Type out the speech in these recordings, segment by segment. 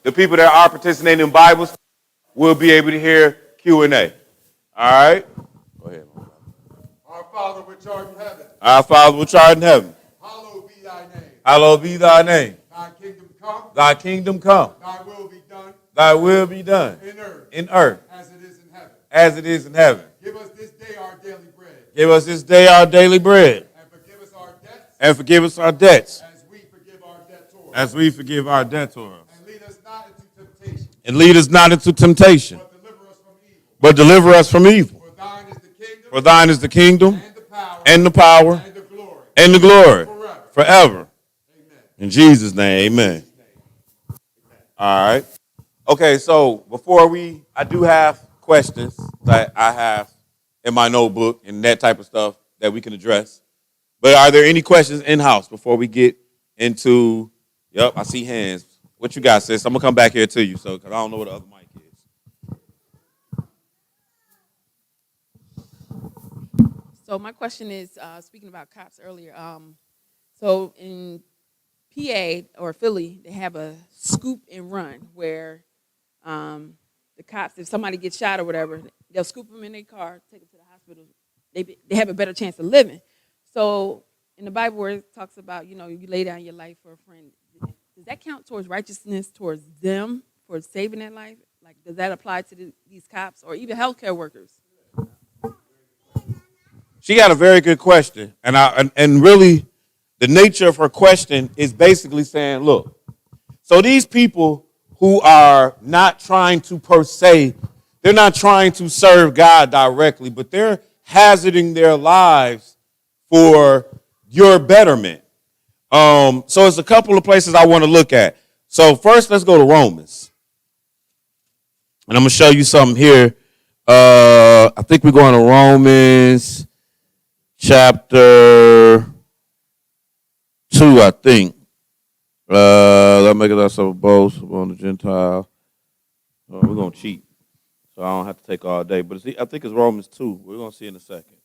The people that are participating in Bibles will be able to hear Q&A. All right? Go ahead. Our Father which art in heaven. Our Father which art in heaven. Hallowed be thy name. Hallowed be thy name. Thy kingdom come. Thy kingdom come. Thy will be done. Thy will be done. In earth. As it is in heaven. As it is in heaven. Give us this day our daily bread. Give us this day our daily bread. And forgive us our debts. And forgive us our debts. As we forgive our debtors. As we forgive our debtors. And lead us not into temptation. And lead us not into temptation. But deliver us from evil. For thine is the kingdom. For thine is the kingdom. And the power. And the glory. Forever. Amen. In Jesus' name, amen. All right. Okay, so I do have questions that I have in my notebook and that type of stuff that we can address. But are there any questions in-house before we get into, I see hands. What you got, sis? I'm going to come back here to you, because I don't know what the other mic is. So my question is, speaking about cops earlier, so in PA or Philly, they have a scoop and run where the cops, if somebody gets shot or whatever, they'll scoop them in their car, take them to the hospital. They have a better chance of living. So in the Bible where it talks about, you lay down your life for a friend, does that count towards righteousness towards them for saving their life? Like, does that apply to these cops or even healthcare workers? She got a very good question, and really, the nature of her question is basically saying, look, so these people who are not trying to per se, they're not trying to serve God directly, but they're hazarding their lives for your betterment. So it's a couple of places I want to look at. So first, let's go to Romans, and I'm gonna show you something here. I think we're going to Romans. Chapter 2, I think. Let me make it ourselves a boast upon the Gentile. We're going to cheat, so I don't have to take all day. But I think it's Romans 2. We're going to see in a second.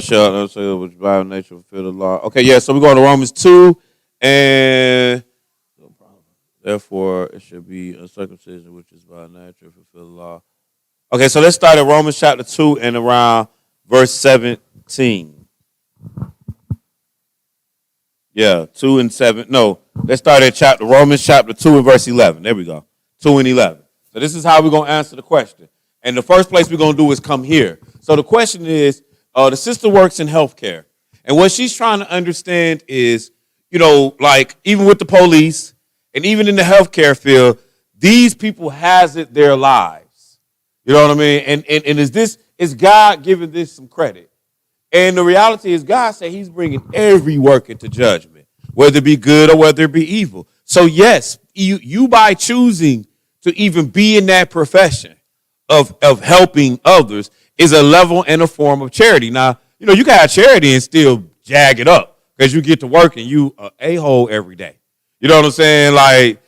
Shall say which by nature fulfill the law. Okay, yeah, so we're going to Romans 2, and therefore, it should be uncircumcision, which is by nature, fulfill the law. Okay, so let's start at Romans chapter 2 and around verse 17. Yeah, 2 and 7. No, let's start at Romans chapter 2 and verse 11. There we go, 2 and 11. So this is how we're going to answer the question. And the first place we're going to do is come here. So the question is, the sister works in healthcare. And what she's trying to understand is, like even with the police, and even in the healthcare field, these people hazard their lives. You know what I mean? And is God giving this some credit? And the reality is God said he's bringing every work into judgment, whether it be good or whether it be evil. So yes, you by choosing to even be in that profession of helping others is a level and a form of charity. Now, you can have charity and still jag it up because you get to work and you are a-hole every day. You know what I'm saying? Like,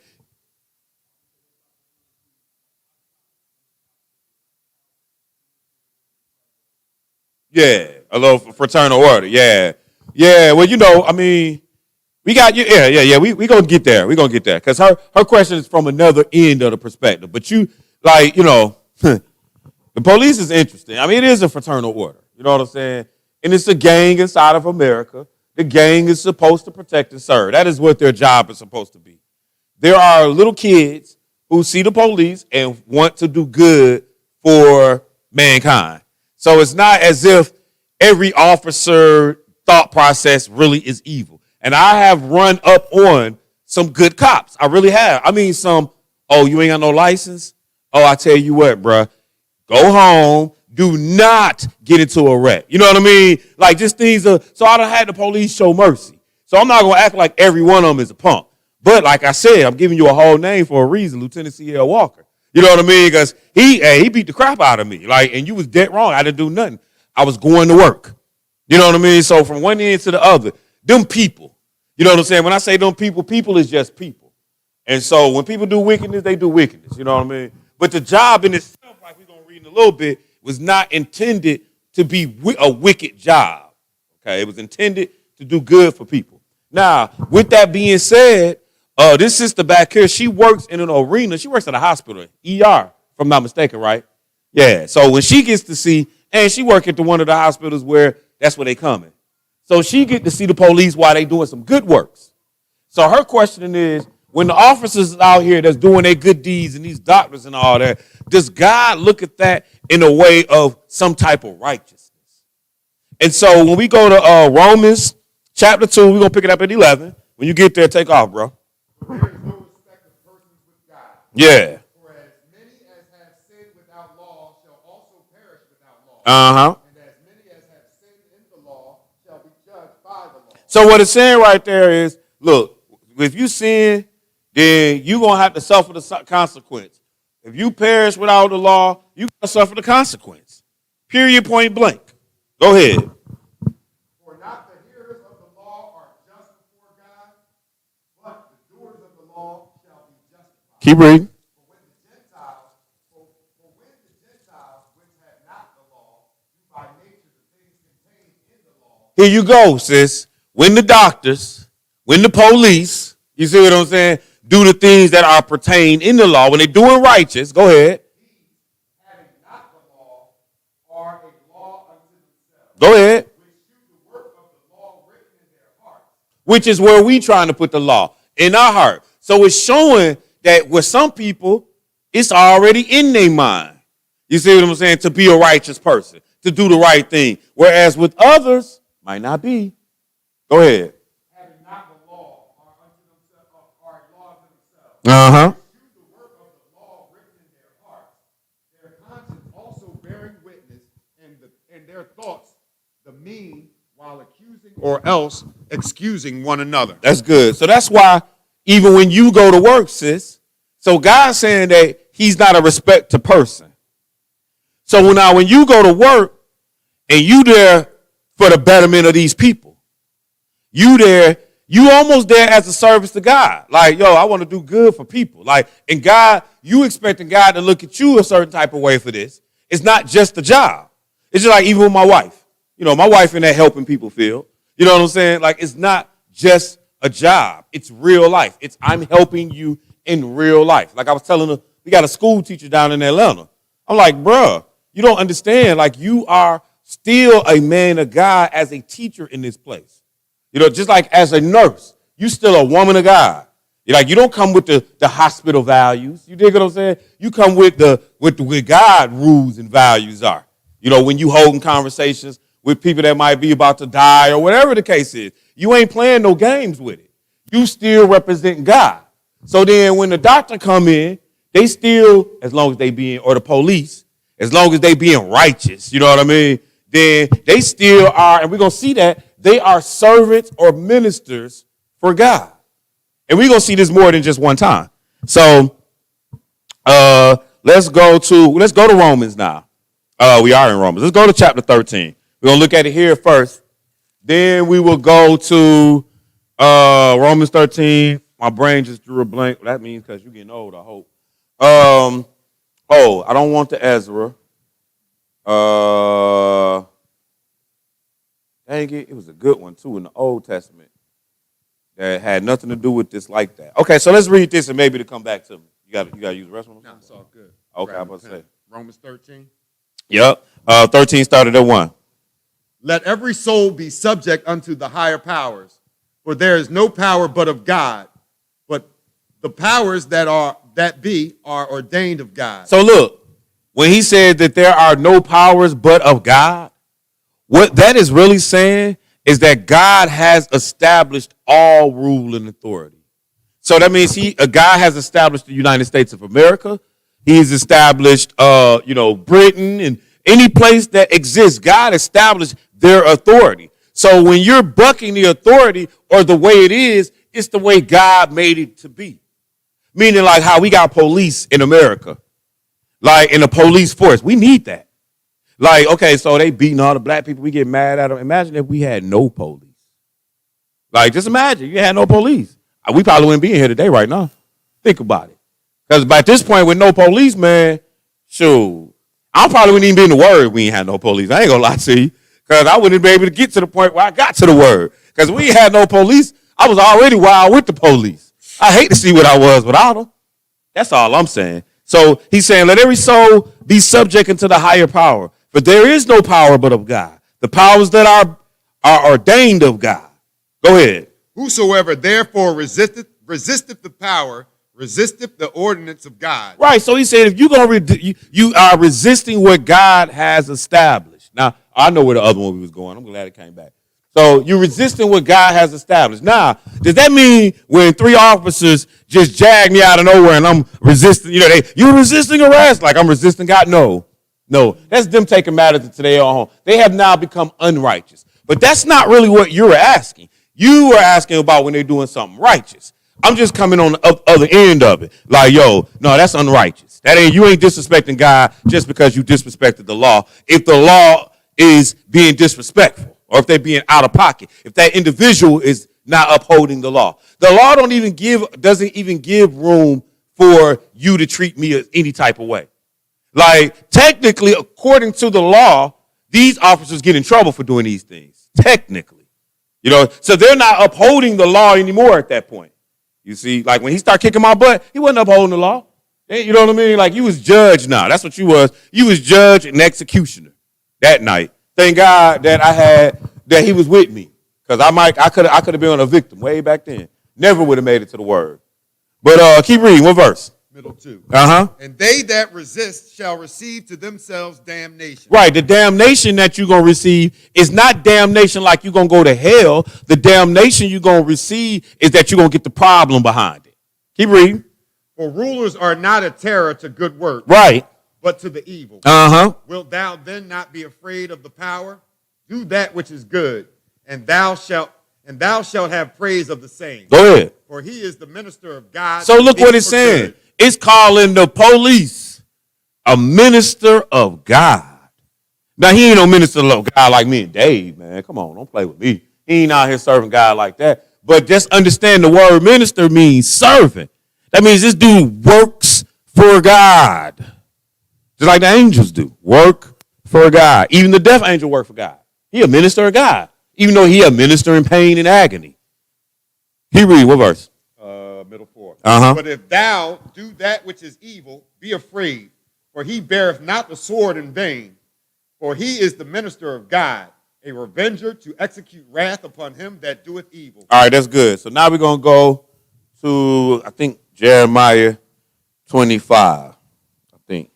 yeah, a little fraternal order. Yeah. Yeah, well, we got you. Yeah. We going to get there. We're going to get there. Because her question is from another end of the perspective. But the police is interesting. It is a fraternal order. You know what I'm saying? And it's a gang inside of America. The gang is supposed to protect and serve. That is what their job is supposed to be. There are little kids who see the police and want to do good for mankind. So it's not as if every officer thought process really is evil. And I have run up on some good cops. I really have. You ain't got no license? Oh, I tell you what, bruh. Go home. Do not get into a wreck. You know what I mean? Like, just things so I done had the police show mercy. So I'm not going to act like every one of them is a punk. But like I said, I'm giving you a whole name for a reason, Lieutenant C.L. Walker. You know what I mean? Because he beat the crap out of me. Like, and you was dead wrong. I didn't do nothing. I was going to work. You know what I mean? So from one end to the other, them people. You know what I'm saying? When I say them people is just people. And so when people do wickedness, they do wickedness. You know what I mean? But the job in itself, like we're going to read in a little bit, was not intended to be a wicked job. Okay, it was intended to do good for people. Now, with that being said, this sister back here, she works in an arena. She works at a hospital, ER, if I'm not mistaken, right? Yeah. So when she gets to see, and she work at one of the hospitals where that's where they coming. So she get to see the police while they doing some good works. So her question is, when the officers out here that's doing their good deeds and these doctors and all that, does God look at that in a way of some type of righteousness? And so when we go to Romans chapter 2, we're going to pick it up at 11. When you get there, take off, bro. There is no respect of persons with God. Yeah. For as many as have sinned without law shall also perish without law. Uh-huh. And as many as have sinned in the law shall be judged by the law. So what it's saying right there is, look, if you sin, then you're going to have to suffer the consequence. If you perish without the law, you're going to suffer the consequence. Period, point blank. Go ahead. For not the hearers of the law are just before God, but the doers of the law shall be justified. Keep reading. For when the Gentiles which had not the law, do by nature the things contained in the law. Here you go, sis. When the doctors, when the police, you see what I'm saying, do the things that are pertained in the law, when they're doing righteous, go ahead. These, having not the law, are a law unto themselves. Go ahead. Which do the work of the law written in their hearts. Which is where we trying to put the law, in our heart. So it's showing that with some people, it's already in their mind. You see what I'm saying? To be a righteous person, to do the right thing. Whereas with others, might not be. Go ahead. Having not the law, are unto themselves, are a law unto themselves. Uh-huh. Do the work of the law written in their hearts, their conscience also bearing witness, and their thoughts the mean, while accusing or else excusing one another. That's good. So that's why even when you go to work, sis, so God's saying that he's not a respect to person. So now when you go to work and you there for the betterment of these people, you almost there as a service to God. Like, yo, I want to do good for people. Like, and God, you expecting God to look at you a certain type of way for this. It's not just a job. It's just like even with my wife. You know, my wife in that helping people field. You know what I'm saying? Like, it's not just a job. It's real life. It's I'm helping you in real life. Like I was telling her, we got a school teacher down in Atlanta. I'm like, bruh, you don't understand. Like, you are still a man of God as a teacher in this place. You know, just like as a nurse, you still a woman of God. You're like, you don't come with the hospital values. You dig what I'm saying? You come with the God rules and values are. You know, when you holding conversations with people that might be about to die or whatever the case is, you ain't playing no games with it. You still represent God. So then when the doctor come in, they still, as long as they being, or the police, as long as they being righteous, you know what I mean? Then they still are, and we're going to see that, they are servants or ministers for God. And we're going to see this more than just one time. So let's go to Romans now. We are in Romans. Let's go to chapter 13. We're going to look at it here first. Then we will go to Romans 13. My brain just drew a blank. That means because you're getting old, I hope. I don't want the Ezra. Dang it was a good one, too, in the Old Testament that had nothing to do with this like that. Okay, so let's read this and maybe to come back to me. You got to use the rest of them? No, it's all good. Okay, I'm about to say. Romans 13. Yep. 13 started at 1. Let every soul be subject unto the higher powers, for there is no power but of God, but the powers that be are ordained of God. So look, when he said that there are no powers but of God, what that is really saying is that God has established all rule and authority. So that means God has established the United States of America. He's established, Britain and any place that exists. God established their authority. So when you're bucking the authority or the way it is, it's the way God made it to be. Meaning like how we got police in America, like in the police force. We need that. Like, okay, so they beating all the black people. We get mad at them. Imagine if we had no police. Like, just imagine you had no police. We probably wouldn't be in here today right now. Think about it. Because by this point, with no police, man, shoot. I probably wouldn't even be in the word if we ain't had no police. I ain't gonna lie to you. Because I wouldn't be able to get to the point where I got to the word. Because we ain't had no police. I was already wild with the police. I hate to see what I was without them. That's all I'm saying. So he's saying, let every soul be subject unto the higher power. For there is no power but of God. The powers that are ordained of God. Go ahead. Whosoever therefore resisteth the power, resisteth the ordinance of God. Right. So he said, if you're going to, you are resisting what God has established. Now, I know where the other one we was going. I'm glad it came back. So you're resisting what God has established. Now, does that mean when 3 officers just jag me out of nowhere and I'm resisting, you're resisting arrest like I'm resisting God? No. That's them taking matters into their own home. They have now become unrighteous. But that's not really what you're asking. You are asking about when they're doing something righteous. I'm just coming on the other end of it. Like, no, that's unrighteous. You ain't disrespecting God just because you disrespected the law. If the law is being disrespectful, or if they're being out of pocket, if that individual is not upholding the law. The law doesn't even give room for you to treat me any type of way. Like, technically, according to the law, these officers get in trouble for doing these things. Technically. So they're not upholding the law anymore at that point. You see, like when he started kicking my butt, he wasn't upholding the law. You know what I mean? Like, you was judge now. That's what you was. You was judge and executioner that night. Thank God that he was with me. Because I could have been a victim way back then. Never would have made it to the word. But keep reading. What verse? Middle 2. And they that resist shall receive to themselves damnation. Right. The damnation that you're going to receive is not damnation like you're going to go to hell. The damnation you're going to receive is that you're going to get the problem behind it. Keep reading. For rulers are not a terror to good work. Right. But to the evil. Wilt thou then not be afraid of the power? Do that which is good, and thou shalt have praise of the same. Go ahead. For he is the minister of God. So look what it's saying. Good. It's calling the police a minister of God. Now, he ain't no minister of God like me and Dave, man. Come on, don't play with me. He ain't out here serving God like that. But just understand the word minister means servant. That means this dude works for God. Just like the angels do. Work for God. Even the deaf angel work for God. He a minister of God. Even though he a minister in pain and agony. He read what verse? Middle 4. But if thou do that which is evil, be afraid, for he beareth not the sword in vain, for he is the minister of God, a revenger to execute wrath upon him that doeth evil. All right, that's good. So now we're going to go to, I think, Jeremiah 25. I think.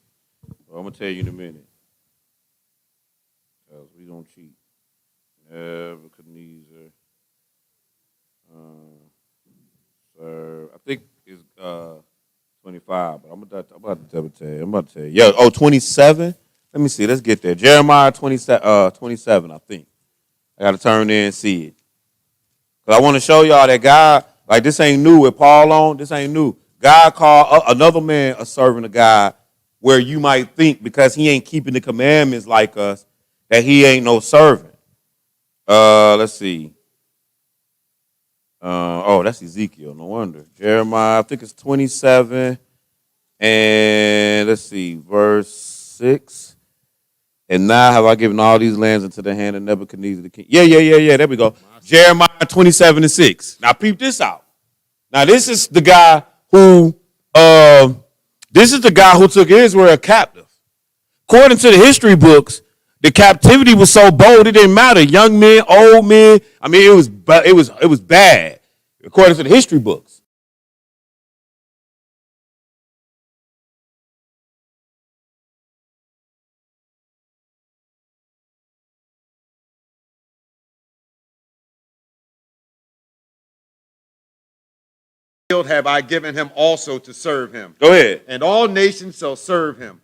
Well, I'm going to tell you in a minute. Because we don't cheat. Nebuchadnezzar. I think it's 25, but I'm about to tell you. Yeah, 27? Let me see. Let's get there. Jeremiah 27, I think. I got to turn there and see it. Because I want to show y'all that God, like this ain't new with Paul on. This ain't new. God called another man a servant of God where you might think because he ain't keeping the commandments like us that he ain't no servant. Let's see. That's Ezekiel. No wonder. Jeremiah, I think it's 27. And let's see, verse 6. And now have I given all these lands into the hand of Nebuchadnezzar the king. Yeah. There we go. Jeremiah 27 and 6. Now peep this out. Now this is the guy who took Israel captive. According to the history books, the captivity was so bold it didn't matter. Young men, old men. I mean, it was bad. According to the history books. Have I given him also to serve him. Go ahead. And all nations shall serve him,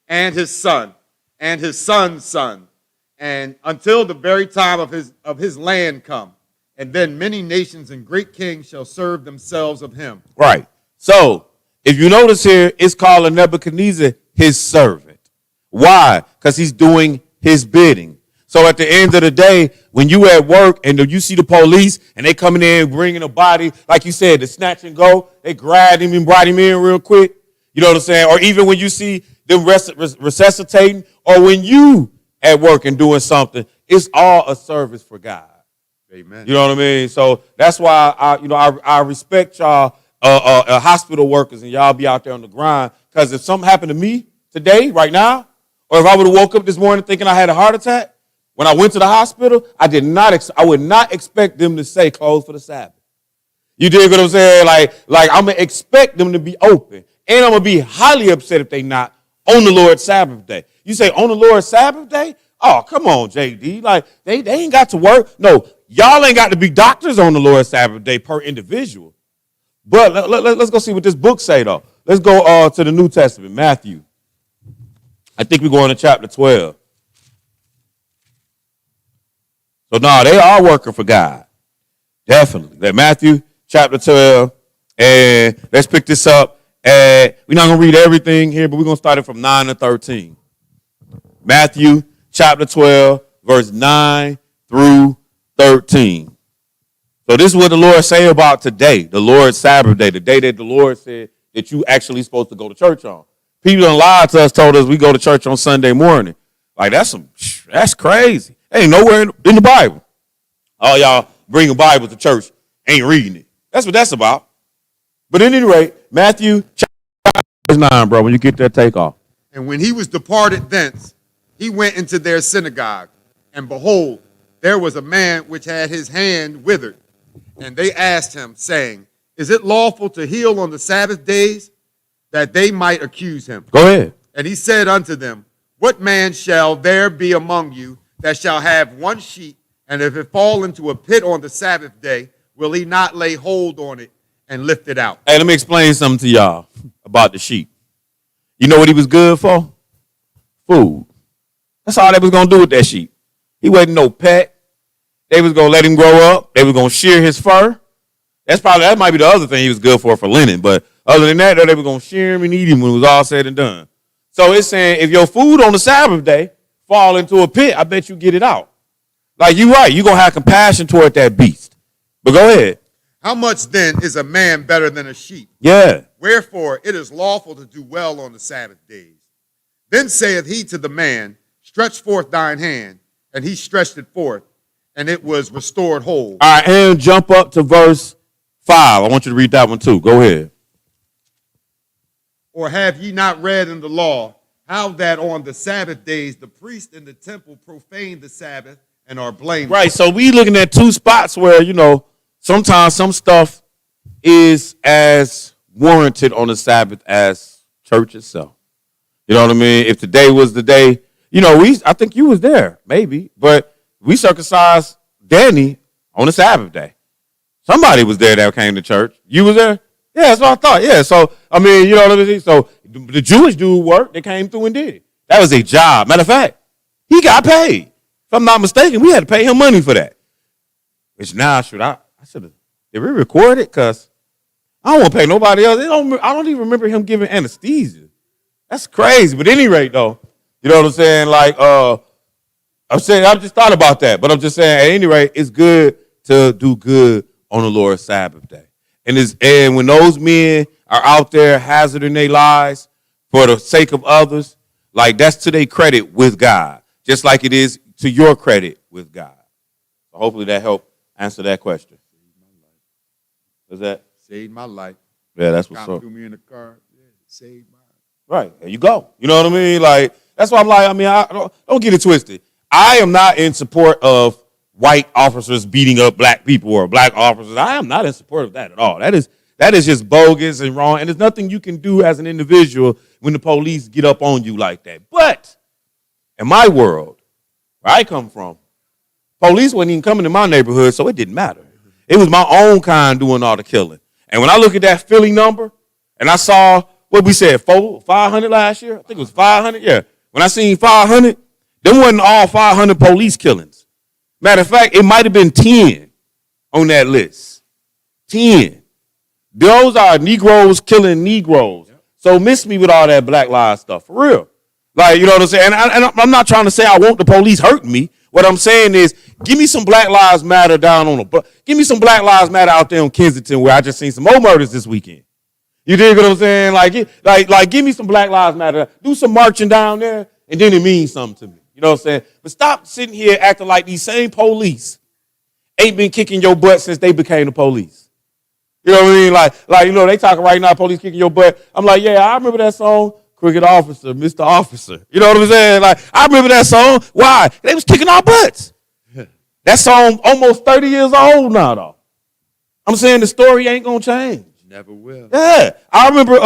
and his son, and his son's son, and until the very time of his land come. And then many nations and great kings shall serve themselves of him. Right. So, if you notice here, it's calling Nebuchadnezzar his servant. Why? Because he's doing his bidding. So at the end of the day, when you at work and you see the police and they coming in bringing a body, like you said, the snatch and go, they grabbed him and brought him in real quick. You know what I'm saying? Or even when you see them resuscitating, or when you at work and doing something, it's all a service for God. Amen. You know what I mean? So that's why I respect y'all hospital workers, and y'all be out there on the grind. Because if something happened to me today, right now, or if I would have woke up this morning thinking I had a heart attack, when I went to the hospital, I would not expect them to say close for the Sabbath. You dig what I'm saying? Like I'm gonna expect them to be open, and I'm gonna be highly upset if they not on the Lord's Sabbath day. You say on the Lord's Sabbath day? Oh, come on, JD. Like they ain't got to work. No, y'all ain't got to be doctors on the Lord's Sabbath day per individual. But let's go see what this book say though. Let's go to the New Testament, Matthew. I think we're going to chapter 12. So no, they are working for God. Definitely. That Matthew chapter 12. And let's pick this up. And we're not going to read everything here, but we're going to start it from 9 to 13. Matthew chapter 12, verse 9 through 13. So this is what the Lord say about today, the Lord's Sabbath day, the day that the Lord said that you actually supposed to go to church on. People done lied to us, told us we go to church on Sunday morning. Like that's crazy. Ain't nowhere in the Bible. All y'all bring a Bible to church, ain't reading it. That's what that's about. But at any rate, Matthew chapter 9, bro, when you get that, take off. And when he was departed thence, he went into their synagogue, and behold, there was a man which had his hand withered. And they asked him, saying, is it lawful to heal on the Sabbath days? That they might accuse him. Go ahead. And he said unto them, what man shall there be among you that shall have one sheep, and if it fall into a pit on the Sabbath day, will he not lay hold on it and lift it out? Hey, let me explain something to y'all about the sheep. You know what he was good for? Food. That's all they was going to do with that sheep. He wasn't no pet. They was going to let him grow up. They was going to shear his fur. That might be the other thing he was good for linen. But other than that, they were going to shear him and eat him when it was all said and done. So it's saying if your food on the Sabbath day fall into a pit, I bet you get it out. Like you're right. You're going to have compassion toward that beast. But go ahead. How much then is a man better than a sheep? Yeah. Wherefore it is lawful to do well on the Sabbath days. Then saith he to the man, stretch forth thine hand. And he stretched it forth, and it was restored whole. All right, and jump up to verse 5. I want you to read that one too. Go ahead. Or have ye not read in the law how that on the Sabbath days the priests in the temple profane the Sabbath and are blameless? Right, so we looking at two spots where, sometimes some stuff is as warranted on the Sabbath as church itself. You know what I mean? If today was the day, I think you was there, maybe, but we circumcised Danny on the Sabbath day. Somebody was there that came to church. You was there? Yeah, that's what I thought. Yeah, so, you know what I mean? So the Jewish dude worked. They came through and did it. That was a job. Matter of fact, he got paid. If I'm not mistaken, we had to pay him money for that. Which now, I should have, did we record it? Because I don't want to pay nobody else. I don't even remember him giving anesthesia. That's crazy. But at any rate, though, you know what I'm saying? Like, I just thought about that. But I'm just saying, at any rate, it's good to do good on the Lord's Sabbath day. And when those men are out there hazarding their lives for the sake of others, like that's to their credit with God, just like it is to your credit with God. So hopefully that helped answer that question. What's that? Saved my life. Yeah, that's what's up. Threw me in the car. Yeah, saved mine. Right, there you go. You know what I mean? Like that's why I'm like, I don't get it twisted. I am not in support of white officers beating up black people or black officers. I am not in support of that at all. That is just bogus and wrong. And there's nothing you can do as an individual when the police get up on you like that. But in my world, where I come from, police wasn't even coming to my neighborhood, so it didn't matter. It was my own kind doing all the killing. And when I look at that Philly number, and I saw what we said, 500 last year, I think it was 500. Yeah. When I seen 500, them wasn't all 500 police killings. Matter of fact, it might have been 10 on that list. 10. Those are Negroes killing Negroes. Yep. So miss me with all that Black Lives stuff, for real. Like, you know what I'm saying? And I'm not trying to say I want the police hurting me. What I'm saying is, give me some Black Lives Matter give me some Black Lives Matter out there on Kensington where I just seen some more murders this weekend. You dig what I'm saying? Like, give me some Black Lives Matter. Do some marching down there, and then it means something to me. You know what I'm saying? But stop sitting here acting like these same police ain't been kicking your butt since they became the police. You know what I mean? Like you know, they talking right now, police kicking your butt. I'm like, yeah, I remember that song, Cricket Officer, Mr. Officer. You know what I'm saying? Like, I remember that song. Why? They was kicking our butts. That song almost 30 years old now, though. I'm saying the story ain't gonna change. Never will. Yeah. I remember We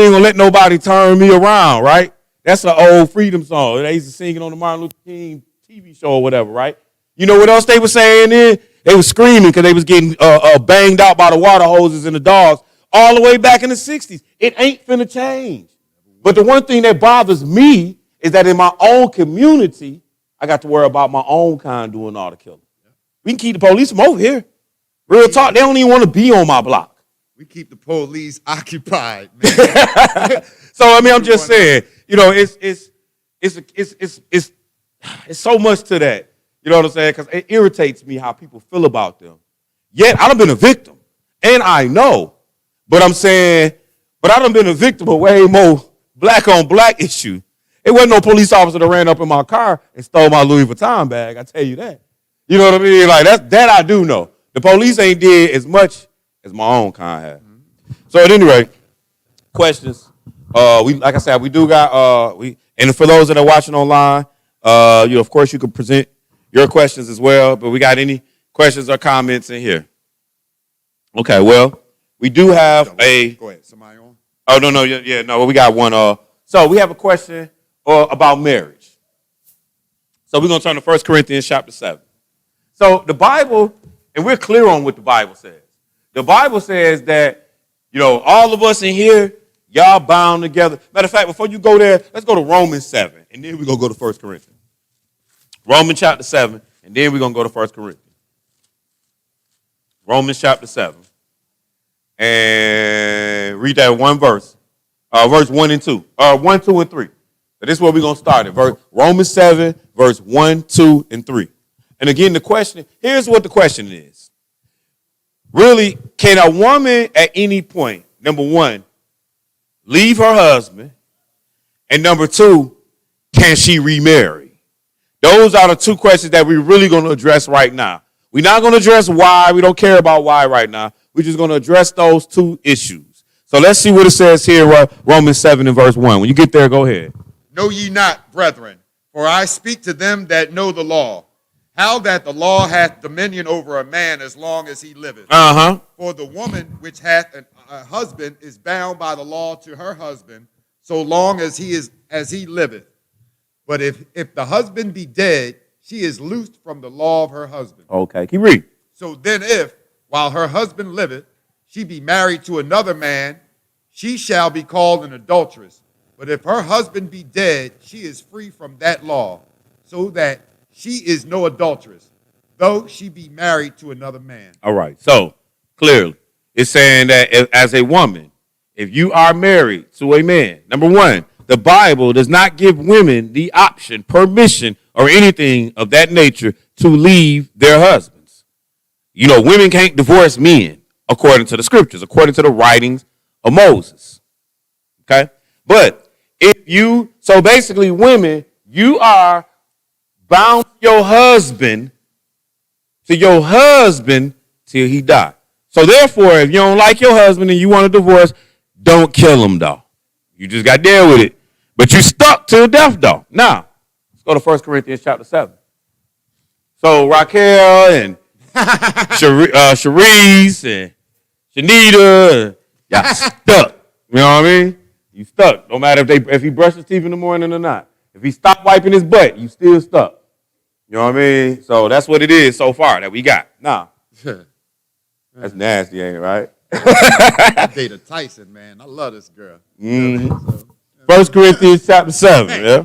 Ain't Gonna Let Nobody Turn Me Around, right? That's an old freedom song. They used to sing it on the Martin Luther King TV show or whatever, right? You know what else they were saying then? They were screaming because they was getting banged out by the water hoses and the dogs all the way back in the 60s. It ain't finna change. But the one thing that bothers me is that in my own community, I got to worry about my own kind doing all the killing. We can keep the police from over here. Real talk, they don't even want to be on my block. We keep the police occupied, man. So I mean, I'm just saying, you know, it's so much to that. You know what I'm saying? Because it irritates me how people feel about them. Yet I done been a victim, and I know. But I'm saying, I done been a victim of way more black on black issue. It wasn't no police officer that ran up in my car and stole my Louis Vuitton bag. I tell you that. You know what I mean? Like that I do know. The police ain't did as much as my own kind have. So at any rate, questions. Like I said, we do got and for those that are watching online, of course you can present your questions as well. But we got any questions or comments in here? Okay, well, we do have a. Go ahead. Somebody on? Oh no, yeah, no. We got one. So we have a question about marriage. So we're gonna turn to 1 Corinthians chapter 7. So the Bible, and we're clear on what the Bible says. The Bible says that, all of us in here, y'all bound together. Matter of fact, before you go there, let's go to Romans 7, and then we're going to go to 1 Corinthians. Romans chapter 7, and then we're going to go to 1 Corinthians. Romans chapter 7. And read that one verse. Verse 1 and 2. 1, 2, and 3. So this is where we're going to start at. Romans 7, verse 1, 2, and 3. And again, here's what the question is. Really, can a woman at any point, number one, leave her husband? And number two, can she remarry? Those are the two questions that we're really going to address right now. We're not going to address why. We don't care about why right now. We're just going to address those two issues. So let's see what it says here, Romans 7 and verse 1. When you get there, go ahead. Know ye not, brethren, for I speak to them that know the law, how that the law hath dominion over a man as long as he liveth. For the woman which hath a husband is bound by the law to her husband, so long as he liveth. But if the husband be dead, she is loosed from the law of her husband. Okay, keep reading. So then if, while her husband liveth, she be married to another man, she shall be called an adulteress. But if her husband be dead, she is free from that law, so that she is no adulteress, though she be married to another man. All right. So clearly, it's saying that as a woman, if you are married to a man, number one, the Bible does not give women the option, permission, or anything of that nature to leave their husbands. Women can't divorce men according to the scriptures, according to the writings of Moses. Okay? But so basically, women, you are bound to your husband till he die. So therefore, if you don't like your husband and you want a divorce, don't kill him, though. You just got to deal with it. But you stuck till death, though. Now, let's go to 1 Corinthians chapter 7. So Raquel and Sharice and Shanita, y'all stuck. You know what I mean? You stuck. No matter if he brushes his teeth in the morning or not. If he stopped wiping his butt, you still stuck. You know what I mean? So that's what it is so far that we got. Now, that's nasty, ain't it, right? Data Tyson, man. I love this girl. 1 Corinthians chapter 7, yeah?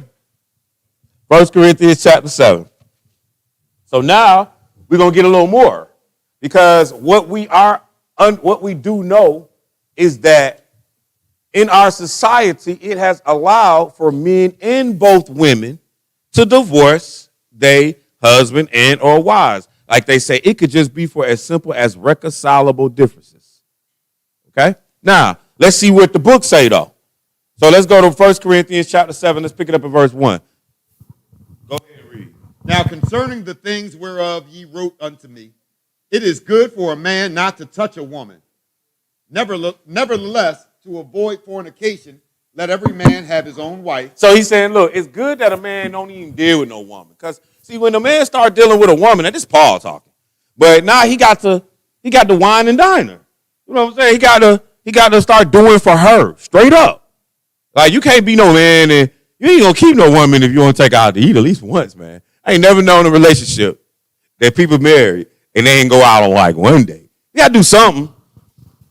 1 Corinthians chapter 7. So now we're going to get a little more, because what we do know is that in our society, it has allowed for men and both women to divorce their husband and or wives. Like they say, it could just be for as simple as reconcilable differences. Okay? Now, let's see what the book say, though. So let's go to 1 Corinthians chapter 7. Let's pick it up at verse 1. Go ahead and read. Now concerning the things whereof ye wrote unto me, it is good for a man not to touch a woman. Nevertheless, to avoid fornication, let every man have his own wife. So he's saying, look, it's good that a man don't even deal with no woman. Because, see, when a man start dealing with a woman, and this is Paul talking, but now he got to wine and dine her. You know what I'm saying? He got to start doing for her, straight up. Like, you can't be no man, and you ain't going to keep no woman if you want to take her out to eat at least once, man. I ain't never known a relationship that people marry, and they ain't go out on, like, one day. You got to do something.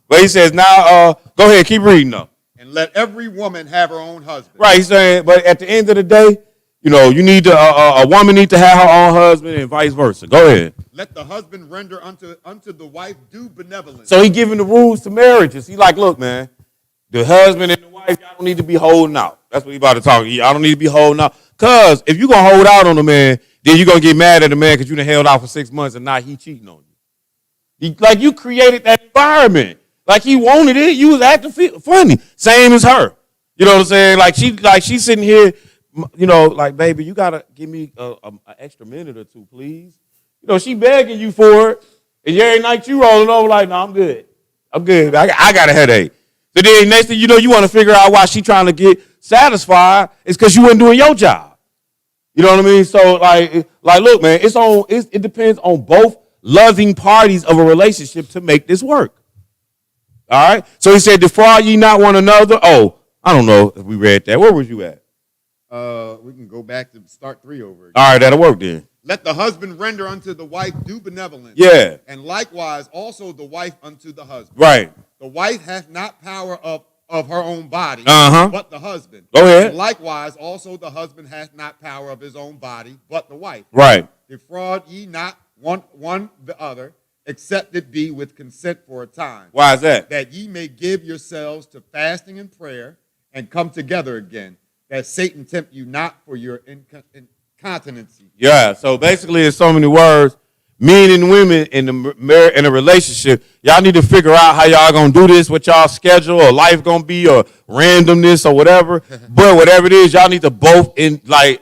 But he says, now, go ahead, keep reading, though. And let every woman have her own husband. Right, he's saying, but at the end of the day, you know, you need to, a woman needs to have her own husband and vice versa. Go ahead. Let the husband render unto the wife due benevolence. So he giving the rules to marriages. He like, look, man, the husband and the wife, y'all don't need to be holding out. That's what he about to talk. Y'all don't need to be holding out. Because if you're going to hold out on a man, then you're going to get mad at the man because you done held out for 6 months and now he cheating on you. Like, you created that environment. Like, he wanted it. You was acting funny. Same as her. You know what I'm saying? Like she's sitting here, you know, like, baby, you got to give me an extra minute or two, please. You know, she begging you for it. And every night you rolling over like, no, I'm good. I'm good. I got a headache. So then next thing you know, you want to figure out why she trying to get satisfied. It's because you weren't doing your job. You know what I mean? So, like, look, man, it depends on both loving parties of a relationship to make this work. All right? So he said, defraud ye not one another. Oh, I don't know if we read that. Where was you at? We can go back to start 3 over again. All right, that'll work then. Let the husband render unto the wife due benevolence. Yeah. And likewise also the wife unto the husband. Right. The wife hath not power of her own body, but the husband. Go ahead. And likewise also the husband hath not power of his own body, but the wife. Right. Defraud ye not one the other, except it be with consent for a time. Why is that? That ye may give yourselves to fasting and prayer and come together again, that Satan tempt you not for your incontinency. Yeah, so basically in so many words, men and women in a relationship, y'all need to figure out how y'all going to do this, what y'all schedule or life going to be or randomness or whatever. But whatever it is, y'all need to both enjoy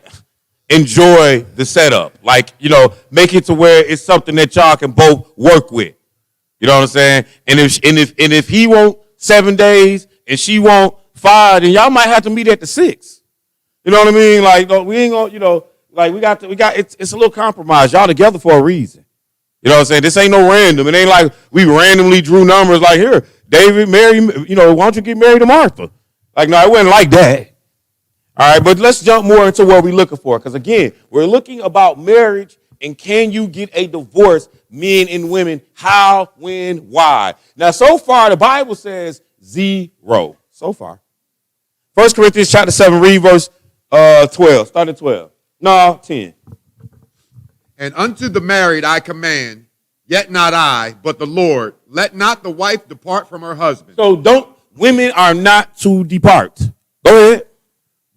the setup. Like, you know, make it to where it's something that y'all can both work with. You know what I'm saying? And if he want 7 days and she want 5, then y'all might have to meet at the 6. You know what I mean? Like, we ain't gonna, you know, like it's a little compromise. Y'all together for a reason. You know what I'm saying? This ain't no random. It ain't like we randomly drew numbers like, here, David, Mary, you know, why don't you get married to Martha? Like, no, it wasn't like that. All right, but let's jump more into what we're looking for. Because, again, we're looking about marriage and can you get a divorce, men and women, how, when, why. Now, so far, the Bible says 0. So far. 1 Corinthians chapter 7, read verse 12. Start at 12. No, 10. And unto the married I command, yet not I, but the Lord, let not the wife depart from her husband. So women are not to depart. Go ahead.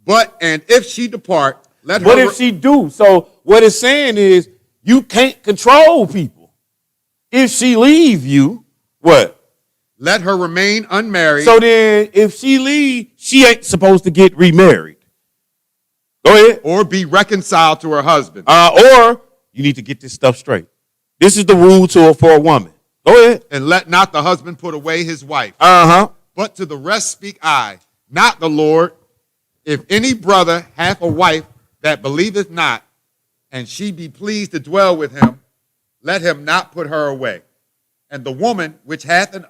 But, and if she depart, let her... What if she do? So what it's saying is you can't control people. If she leave you, what? Let her remain unmarried. So then if she leave, she ain't supposed to get remarried. Go ahead. Or be reconciled to her husband. Or you need to get this stuff straight. This is the rule for a woman. Go ahead. And let not the husband put away his wife. But to the rest speak I, not the Lord. If any brother hath a wife that believeth not, and she be pleased to dwell with him, let him not put her away. And the woman which hath an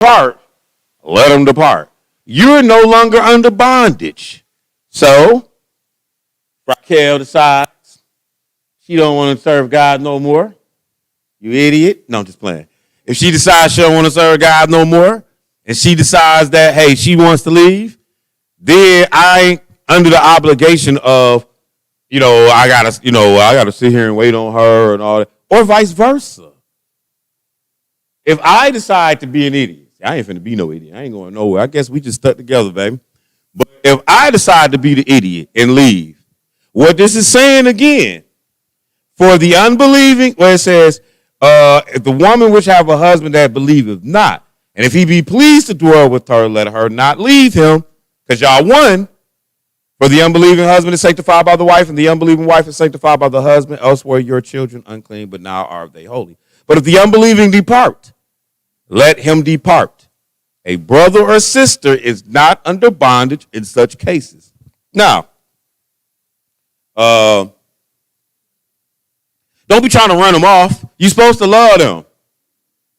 depart, let them depart. You're no longer under bondage. So, Raquel decides she don't want to serve God no more. You idiot. No, I'm just playing. If she decides she don't want to serve God no more, and she decides that, hey, she wants to leave, then I ain't under the obligation of, I gotta sit here and wait on her and all that, or vice versa. If I decide to be an idiot, I ain't finna be no idiot. I ain't going nowhere. I guess we just stuck together, baby. But if I decide to be the idiot and leave, what this is saying again, for the unbelieving, where it says, if the woman which have a husband that believeth not, and if he be pleased to dwell with her, let her not leave him, because y'all one. For the unbelieving husband is sanctified by the wife, and the unbelieving wife is sanctified by the husband. Elsewhere your children unclean, but now are they holy. But if the unbelieving depart, let him depart. A brother or sister is not under bondage in such cases. Now, don't be trying to run them off. You're supposed to love them.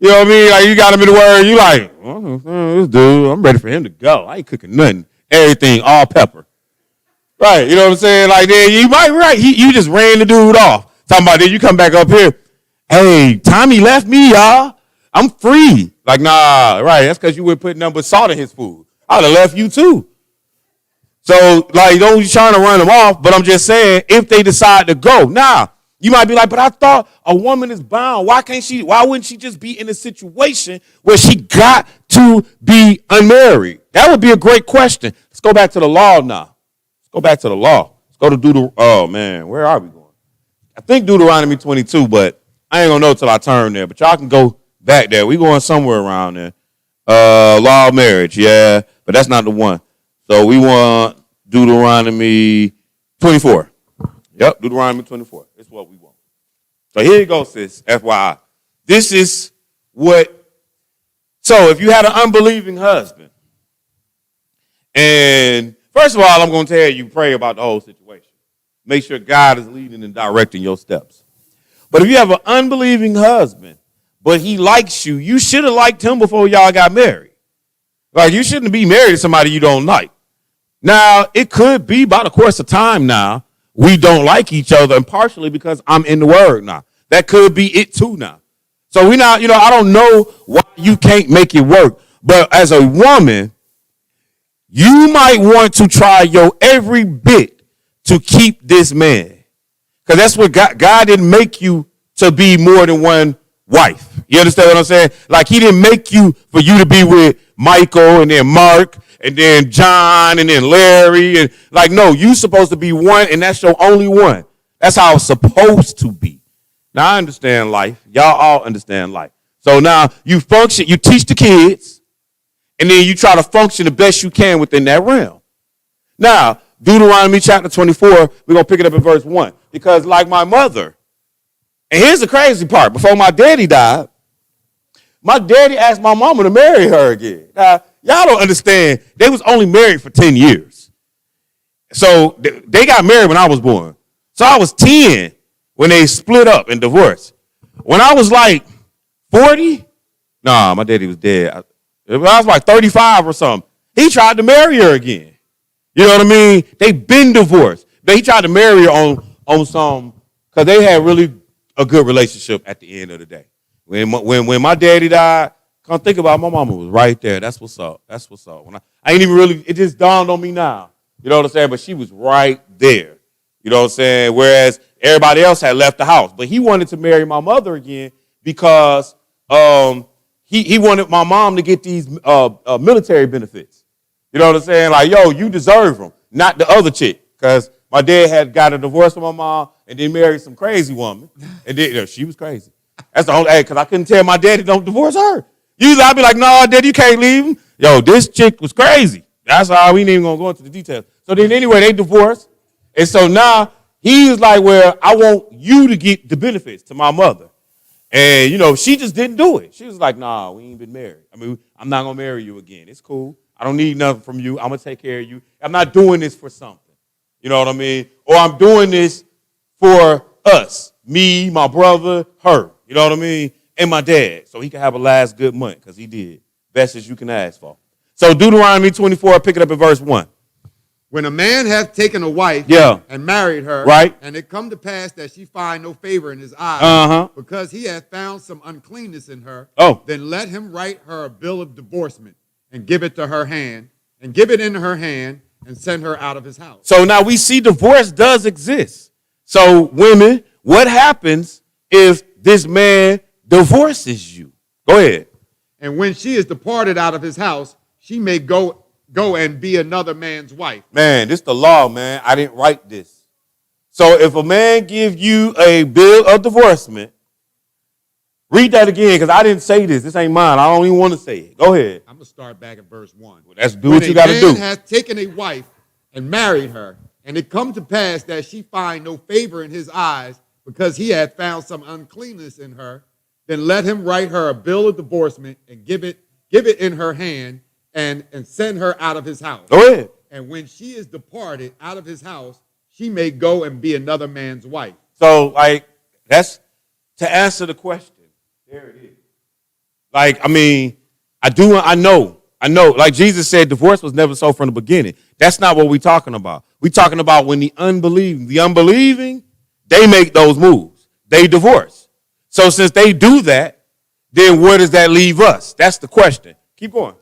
You know what I mean? Like, you got them in the word. You like, this dude, I'm ready for him to go. I ain't cooking nothing. Everything, all pepper. Right, you know what I'm saying? Like, then you might be right. You just ran the dude off. Talking about, then you come back up here. Hey, Tommy left me, y'all. I'm free. Like, nah, right. That's because you were putting nothing but salt in his food. I would have left you too. So, like, don't be trying to run them off, but I'm just saying, if they decide to go. Now, you might be like, but I thought a woman is bound. Why wouldn't she just be in a situation where she got to be unmarried? That would be a great question. Let's go back to the law now. Go back to the law. Let's go to where are we going? I think Deuteronomy 22, but I ain't gonna know till I turn there. But y'all can go back there. We going somewhere around there. Law of marriage, yeah, but that's not the one. So we want Deuteronomy 24. Yep, Deuteronomy 24. That's what we want. So here you go, sis. FYI. This is so if you had an unbelieving husband, and first of all, I'm going to tell you, pray about the whole situation. Make sure God is leading and directing your steps. But if you have an unbelieving husband, but he likes you, you should have liked him before y'all got married. Like, you shouldn't be married to somebody you don't like. Now, it could be by the course of time now, we don't like each other, and partially because I'm in the word now. That could be it too now. So we not, I don't know why you can't make it work. But as a woman, you might want to try your every bit to keep this man. Because that's what God didn't make you to be more than one wife. You understand what I'm saying? Like, he didn't make you for you to be with Michael and then Mark and then John and then Larry. And like, no, you supposed to be one, and that's your only one. That's how it's supposed to be. Now, I understand life. Y'all all understand life. So now you function, you teach the kids, and then you try to function the best you can within that realm. Now, Deuteronomy chapter 24, we're going to pick it up in verse 1. Because like my mother, and here's the crazy part. Before my daddy died, my daddy asked my mama to marry her again. Now, y'all don't understand. They was only married for 10 years. So they got married when I was born. So I was 10 when they split up and divorced. When I was like 40, my daddy was dead. I was like 35 or something. He tried to marry her again. You know what I mean? They been divorced. But he tried to marry her on some, because they had really a good relationship at the end of the day. When my daddy died, come think about it, my mama was right there. That's what's up. That's what's up. I ain't even really, it just dawned on me now. You know what I'm saying? But she was right there. You know what I'm saying? Whereas everybody else had left the house. But he wanted to marry my mother again because he wanted my mom to get these military benefits. You know what I'm saying? Like, yo, you deserve them, not the other chick. Because my dad had got a divorce from my mom and then married some crazy woman. And then she was crazy. That's the only, because I couldn't tell my daddy don't divorce her. Usually I'd be like, no, daddy, you can't leave him. Yo, this chick was crazy. That's how we ain't even going to go into the details. So then anyway, they divorced. And so now he's like, well, I want you to get the benefits to my mother. And, she just didn't do it. She was like, nah, we ain't been married. I mean, I'm not going to marry you again. It's cool. I don't need nothing from you. I'm going to take care of you. I'm not doing this for something. You know what I mean? Or I'm doing this for us, me, my brother, her. You know what I mean? And my dad, so he can have a last good month, because he did. Best as you can ask for. So Deuteronomy 24, pick it up in verse 1. When a man hath taken a wife and married her, right, and it come to pass that she find no favor in his eyes, because he hath found some uncleanness in her, then let him write her a bill of divorcement and give it to her hand, and give it in her hand, and send her out of his house. So now we see divorce does exist. So women, what happens if this man divorces you? Go ahead. And when she is departed out of his house, she may go and be another man's wife. Man, this the law, man. I didn't write this. So if a man gives you a bill of divorcement, read that again, because I didn't say this. This ain't mine. I don't even want to say it. Go ahead. I'm going to start back at verse 1. Well, that's do what you got to do. When a man has taken a wife and married her, and it come to pass that she find no favor in his eyes because he had found some uncleanness in her, then let him write her a bill of divorcement and give it in her hand and send her out of his house. Go ahead. And when she is departed out of his house, she may go and be another man's wife. So, like, that's to answer the question. There it is. Like, I mean, I know. Like Jesus said, divorce was never so from the beginning. That's not what we're talking about. We're talking about when the unbelieving, they make those moves. They divorce. So since they do that, then where does that leave us? That's the question. Keep going.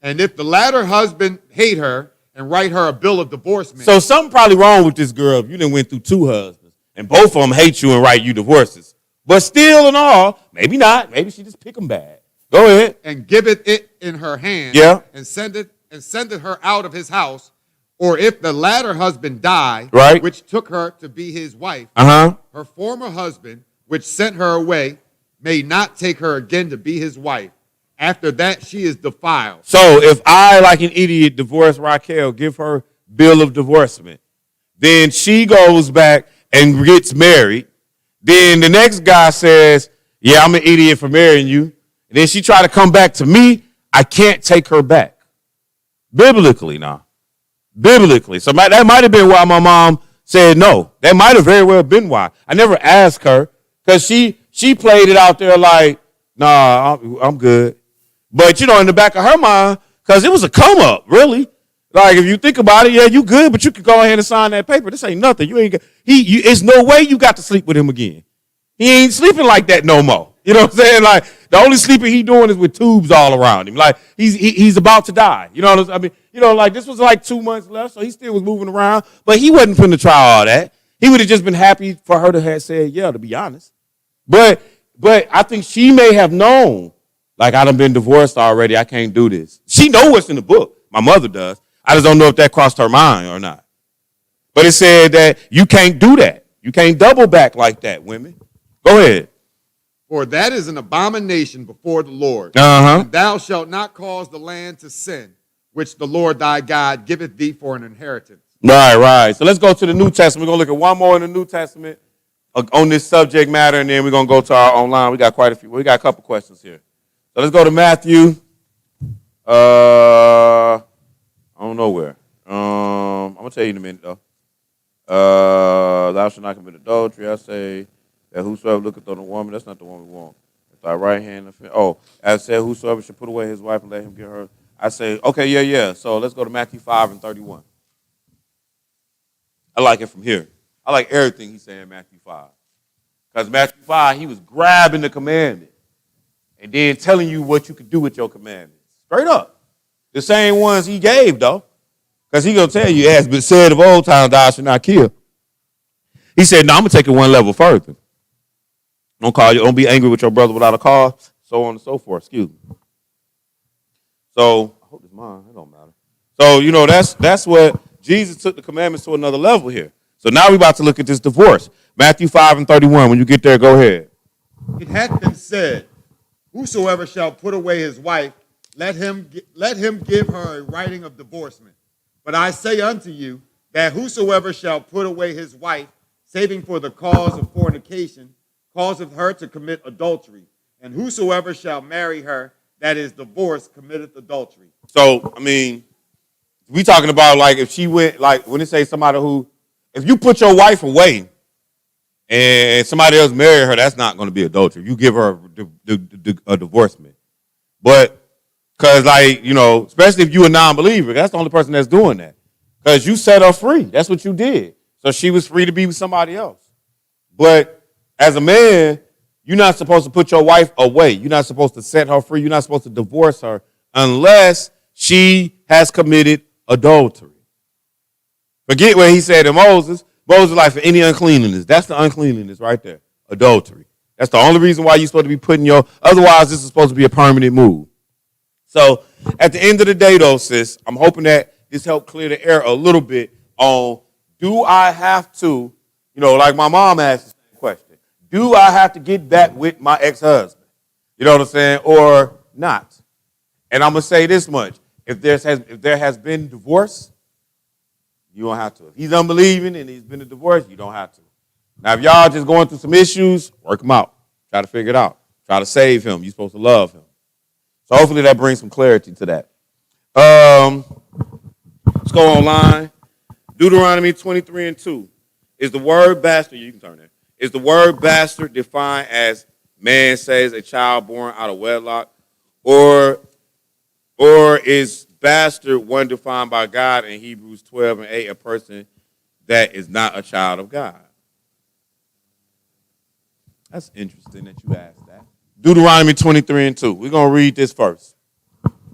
And if the latter husband hate her and write her a bill of divorcement. So something probably wrong with this girl if you done went through 2 husbands and both of them hate you and write you divorces. But still and all, maybe not. Maybe she just pick them bad. Go ahead. And give it in her hand. Yeah. And send it her out of his house. Or if the latter husband die, right, which took her to be his wife, her former husband, which sent her away, may not take her again to be his wife. After that, she is defiled. So if I, like an idiot, divorce Raquel, give her bill of divorcement, then she goes back and gets married. Then the next guy says, yeah, I'm an idiot for marrying you. And then she try to come back to me. I can't take her back. Biblically now. Biblically. So that might have been why my mom said no. That might have very well been why. I never asked her because she played it out there like, nah, I'm good. But, in the back of her mind, because it was a come up, really. Like, if you think about it, yeah, you good, but you could go ahead and sign that paper. This ain't nothing. It's no way you got to sleep with him again. He ain't sleeping like that no more. You know what I'm saying? Like, the only sleeping he doing is with tubes all around him. Like, he's about to die. You know what I mean? Like, this was like 2 months left, so he still was moving around. But he wasn't finna try all that. He would have just been happy for her to have said, yeah, to be honest. But I think she may have known, like, I done been divorced already. I can't do this. She know what's in the book. My mother does. I just don't know if that crossed her mind or not. But it said that you can't do that. You can't double back like that, women. Go ahead. For that is an abomination before the Lord. And thou shalt not cause the land to sin, which the Lord thy God giveth thee for an inheritance. Right. So let's go to the New Testament. We're going to look at one more in the New Testament on this subject matter, and then we're going to go to our online. We got quite a few. We got a couple questions here. So let's go to Matthew. I don't know where. I'm going to tell you in a minute, though. Thou shalt not commit adultery. I say that whosoever looketh on a woman, that's not the one we want. If thy right hand, I said whosoever should put away his wife and let him get her. I say, okay, yeah. So let's go to Matthew 5:31. I like it from here. I like everything he's saying in Matthew 5. Because Matthew 5, he was grabbing the commandment and then telling you what you could do with your commandments. Straight up. The same ones he gave, though. Because he's going to tell you, as been said of old time, thou shalt not kill. He said, no, I'm going to take it one level further. Don't be angry with your brother without a cause, so on and so forth. Excuse me. So, I hope it's mine. It don't matter. So, that's what Jesus took the commandments to another level here. So now we're about to look at this divorce. Matthew 5:31. When you get there, go ahead. It hath been said, whosoever shall put away his wife, let him give her a writing of divorcement. But I say unto you, that whosoever shall put away his wife, saving for the cause of fornication, causeth her to commit adultery. And whosoever shall marry her that is divorced committeth adultery. So, I mean, we talking about like if she went, like when it say somebody who, if you put your wife away and somebody else marry her, that's not going to be adultery. You give her a divorcement. But, because like, especially if you a non-believer, that's the only person that's doing that. Because you set her free. That's what you did. So she was free to be with somebody else. But as a man, you're not supposed to put your wife away. You're not supposed to set her free. You're not supposed to divorce her unless she has committed adultery. Forget what he said to Moses. Moses like, for any uncleanliness. That's the uncleanliness right there. Adultery. That's the only reason why you're supposed to be putting otherwise this is supposed to be a permanent move. So at the end of the day though, sis, I'm hoping that this helped clear the air a little bit on, do I have to, like my mom asked the same question, do I have to get back with my ex-husband? You know what I'm saying? Or not? And I'm going to say this much. If there has been divorce, you don't have to. If he's unbelieving and he's been a divorce, you don't have to. Now, if y'all just going through some issues, work them out. Try to figure it out. Try to save him. You're supposed to love him. So hopefully that brings some clarity to that. Let's go online. Deuteronomy 23:2. Is the word bastard, you can turn there. Is the word bastard defined as man says a child born out of wedlock? Or is bastard one defined by God in Hebrews 12:8, a person that is not a child of God? That's interesting that you asked that. Deuteronomy 23:2. We're going to read this first.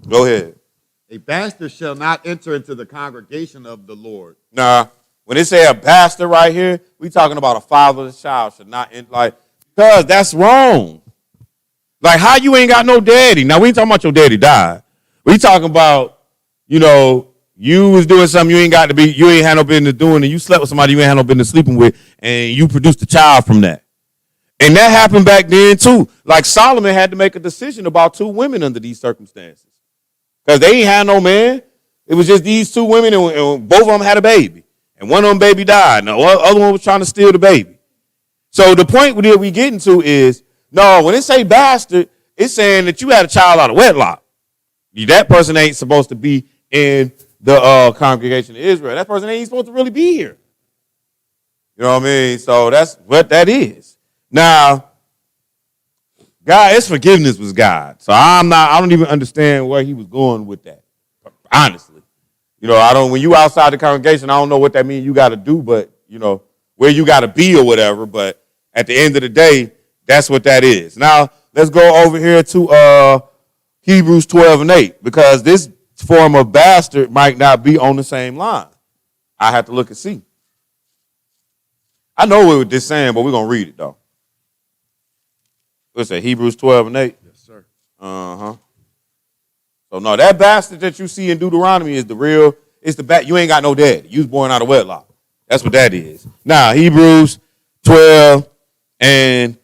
Go ahead. A bastard shall not enter into the congregation of the Lord. Nah, when they say a bastard right here, we talking about a fatherless child should not enter, because that's wrong. Like, how you ain't got no daddy? Now, we ain't talking about your daddy died. We talking about, you was doing something you ain't had no business doing, and you slept with somebody you ain't had no business sleeping with, and you produced a child from that. And that happened back then, too. Like, Solomon had to make a decision about 2 women under these circumstances. Because they ain't had no man. It was just these 2 women, and both of them had a baby. And one of them baby died, and the other one was trying to steal the baby. So the point that we getting to is, no, when it say bastard, it's saying that you had a child out of wedlock. That person ain't supposed to be in the congregation of Israel. That person ain't supposed to really be here. You know what I mean? So that's what that is. Now, God, his forgiveness was God. So I don't even understand where he was going with that. Honestly. When you outside the congregation, I don't know what that means you got to do, but, where you got to be or whatever. But at the end of the day, that's what that is. Now, let's go over here to Hebrews 12:8, because this form of bastard might not be on the same line. I have to look and see. I know what this saying, but we're going to read it, though. What's that, Hebrews 12:8? Yes, sir. Uh-huh. So, no, that bastard that you see in Deuteronomy is you ain't got no daddy. You was born out of wedlock. That's what that is. Now, Hebrews 12:8.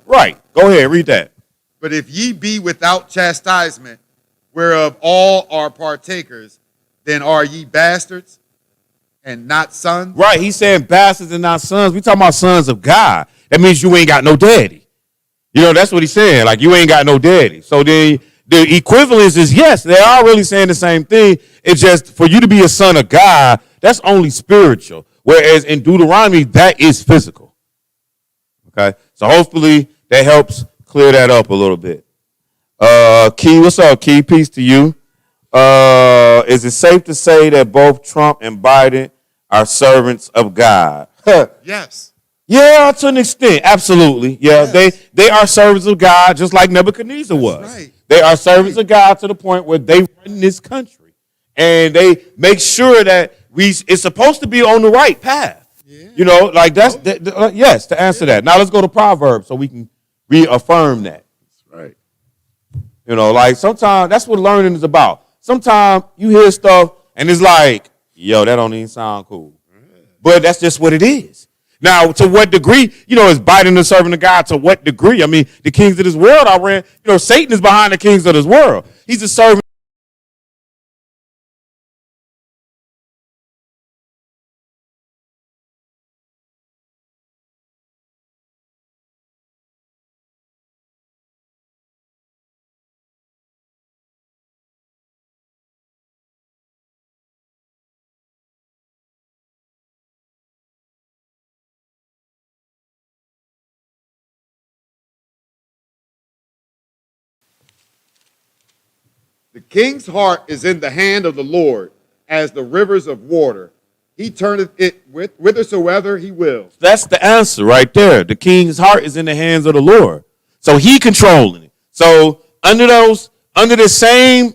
Right. Go ahead, read that. But if ye be without chastisement, whereof all are partakers, then are ye bastards and not sons? Right, he's saying bastards and not sons. We talking about sons of God. That means you ain't got no daddy. That's what he's saying. Like, you ain't got no daddy. So the equivalence is, yes, they are really saying the same thing. It's just for you to be a son of God, that's only spiritual. Whereas in Deuteronomy, that is physical. Okay, so hopefully that helps clear that up a little bit. Key, what's up, Key? Peace to you. Is it safe to say that both Trump and Biden are servants of God? Yes. Yeah, to an extent, absolutely. Yeah, yes. They are servants of God, just like Nebuchadnezzar was. Right. They are servants of God to the point where they run this country, and they make sure that it's supposed to be on the right path. Yeah. That's yes. To answer that, now let's go to Proverbs so we can reaffirm that. That's right. Sometimes that's what learning is about. Sometimes you hear stuff and it's like, yo, that don't even sound cool, but that's just what it is. Now, to what degree, is Biden a servant of God? To what degree? I mean, the kings of this world Satan is behind the kings of this world. He's a servant. The king's heart is in the hand of the Lord, as the rivers of water. He turneth it whithersoever he will. That's the answer right there. The king's heart is in the hands of the Lord. So he controlling it. So under those under the same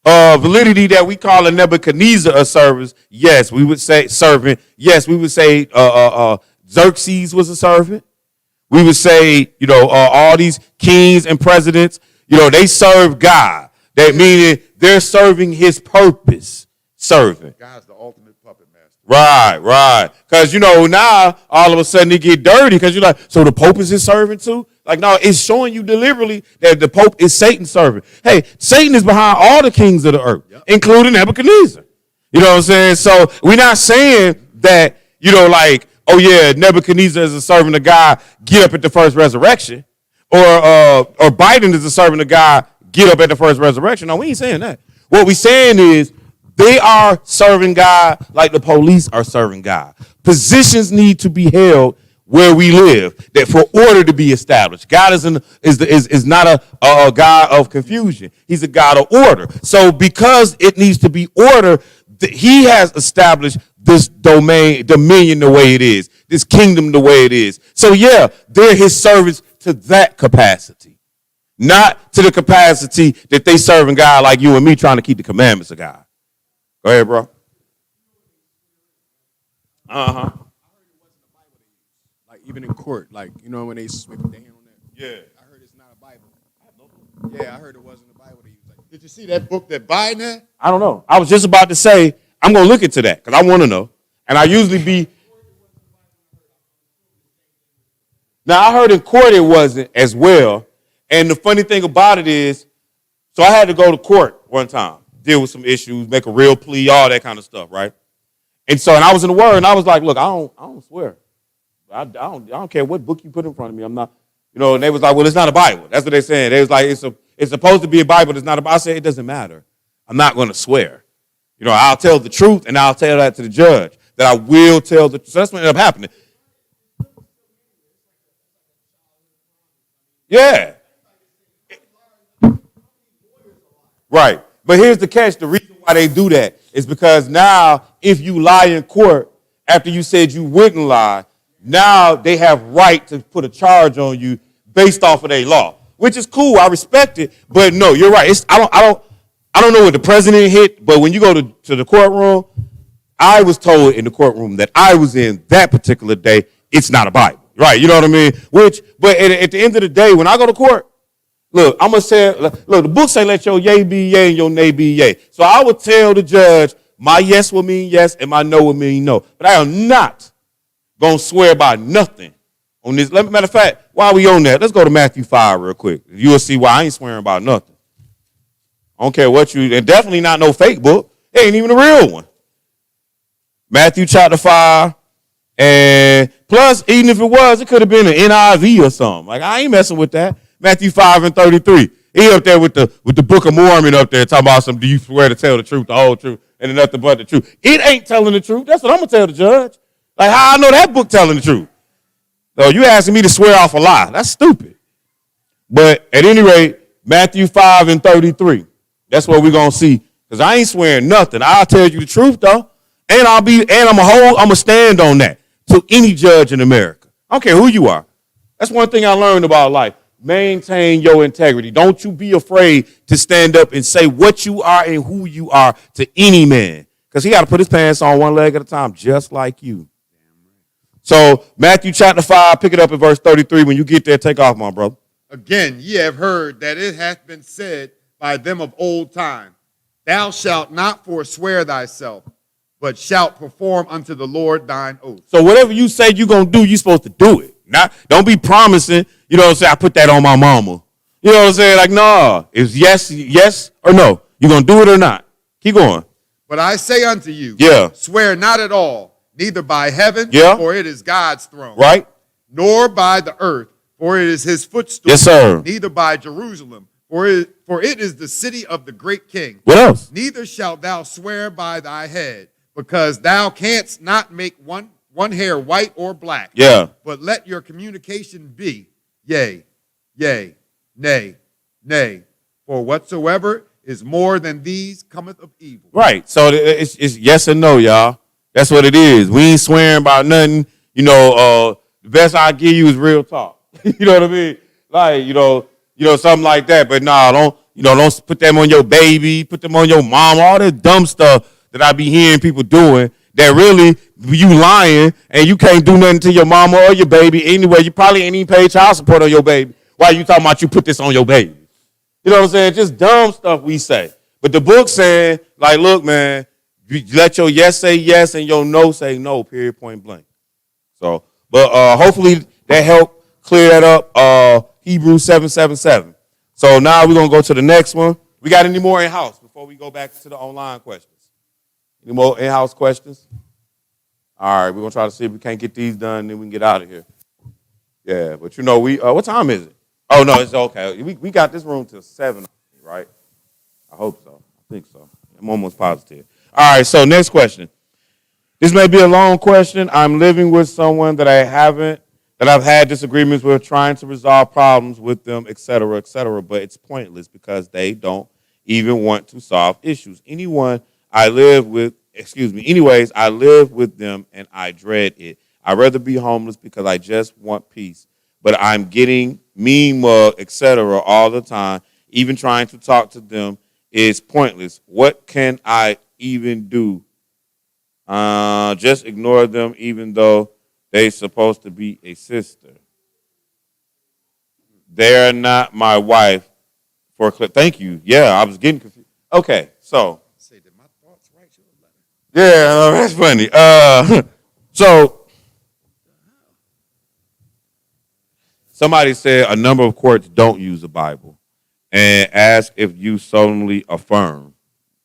validity that we call a Nebuchadnezzar a servant, yes, we would say servant. Yes, we would say Xerxes was a servant. We would say, all these kings and presidents, they serve God. That meaning they're serving his purpose. Serving. God's the ultimate puppet master. Right. Because, now all of a sudden it get dirty because you're like, so the Pope is his servant too? Like, no, it's showing you deliberately that the Pope is Satan's servant. Hey, Satan is behind all the kings of the earth, including Nebuchadnezzar. You know what I'm saying? So we're not saying that, oh yeah, Nebuchadnezzar is a servant of God, get up at the first resurrection. Or Biden is a servant of God, get up at the first resurrection. No, we ain't saying that. What we saying is they are serving God like the police are serving God. Positions need to be held where we live, that for order to be established. God is not a God of confusion. He's a God of order. So because it needs to be order, he has established this dominion the way it is, this kingdom the way it is. So yeah, they're his servants to that capacity, not to the capacity that they serving God like you and me trying to keep the commandments of God. Go ahead, bro. Uh-huh. Like even in court, like when they put their hand on that. Yeah. I heard it's not a Bible. Yeah, I heard it wasn't a Bible they use. Like, Did you see that book that Biden had? I don't know. I was just about to say, I'm going to look into that because I want to know. And I usually be. Now, I heard in court it wasn't as well. And the funny thing about it is, so I had to go to court one time, deal with some issues, make a real plea, all that kind of stuff, right? And I was in the Word, and I was like, look, I don't swear. I don't care what book you put in front of me. I'm not, and they was like, well, it's not a Bible. That's what they're saying. They was like, it's supposed to be a Bible, it's not a Bible. I said, it doesn't matter. I'm not going to swear. I'll tell the truth, and I'll tell that to the judge, that I will tell the truth. So that's what ended up happening. Yeah. Right. But here's the catch. The reason why they do that is because now if you lie in court after you said you wouldn't lie, now they have right to put a charge on you based off of their law, which is cool. I respect it. But no, you're right. I don't know what the president hit, but when you go to the courtroom, I was told in the courtroom that I was in that particular day, it's not a Bible. Right, you know what I mean? But at the end of the day, when I go to court, look, I'm going to say, look, the book say let your yea be yea and your nay be yea. So I would tell the judge, my yes will mean yes and my no will mean no. But I am not going to swear by nothing on this. Matter of fact, while we on that, let's go to Matthew 5 real quick. You'll see why I ain't swearing about nothing. I don't care what and definitely not no fake book. It ain't even a real one. Matthew chapter 5. And plus, even if it was, it could have been an NIV or something. Like, I ain't messing with that. Matthew 5:33. He up there with the Book of Mormon up there talking about do you swear to tell the truth, the whole truth, and nothing but the truth. It ain't telling the truth. That's what I'm going to tell the judge. Like, how I know that book telling the truth? So you asking me to swear off a lie. That's stupid. But at any rate, Matthew 5:33. That's what we're going to see. Because I ain't swearing nothing. I'll tell you the truth, though. And I'm going to stand on that. To any judge in America. I don't care who you are. That's one thing I learned about life. Maintain your integrity. Don't you be afraid to stand up and say what you are and who you are to any man. Because he got to put his pants on one leg at a time, just like you. So Matthew chapter 5, pick it up at verse 33. When you get there, take off, my brother. Again, ye have heard that it hath been said by them of old time, thou shalt not forswear thyself, but shalt perform unto the Lord thine oath. So whatever you say you're going to do, you're supposed to do it. Don't be promising, I put that on my mama. You know what I'm saying? Like, no, it's yes or no. You're going to do it or not. Keep going. But I say unto you, swear not at all, neither by heaven, for it is God's throne. Right. Nor by the earth, for it is his footstool. Yes, sir. Neither by Jerusalem, for it is the city of the great king. What else? Neither shalt thou swear by thy head, because thou canst not make one hair white or black. Yeah. But let your communication be yea, yea, nay, nay. For whatsoever is more than these cometh of evil. Right. So it's yes and no, y'all. That's what it is. We ain't swearing about nothing. The best I give you is real talk. You know what I mean? Like, something like that. But nah, don't put them on your baby, put them on your mom, all that dumb stuff that I be hearing people doing that really you lying and you can't do nothing to your mama or your baby anyway. You probably ain't even paid child support on your baby. Why you talking about you put this on your baby? You know what I'm saying? Just dumb stuff we say. But the book saying, like, look, man, you let your yes say yes and your no say no, period, point blank. So, but hopefully that helped clear that up. Hebrews 7:7. So now we're going to go to the next one. We got any more in-house before we go back to the online questions? Any more in-house questions? All right, we're going to try to see if we can't get these done, and then we can get out of here. Yeah, but we what time is it? Oh, no, it's okay. We got this room till 7, right? I hope so. I think so. I'm almost positive. All right, so next question. This may be a long question. I'm living with someone that I've had disagreements with, trying to resolve problems with them, et cetera, but it's pointless because they don't even want to solve issues. Anyways, I live with them and I dread it. I'd rather be homeless because I just want peace, but I'm getting mean mug, et cetera, all the time. Even trying to talk to them is pointless. What can I even do? Just ignore them even though they're supposed to be a sister. They're not my wife. Thank you. Yeah, I was getting confused. Okay, so. Say, did my thoughts write you a letter? Yeah, that's funny. So somebody said a number of courts don't use the Bible and ask if you solemnly affirm.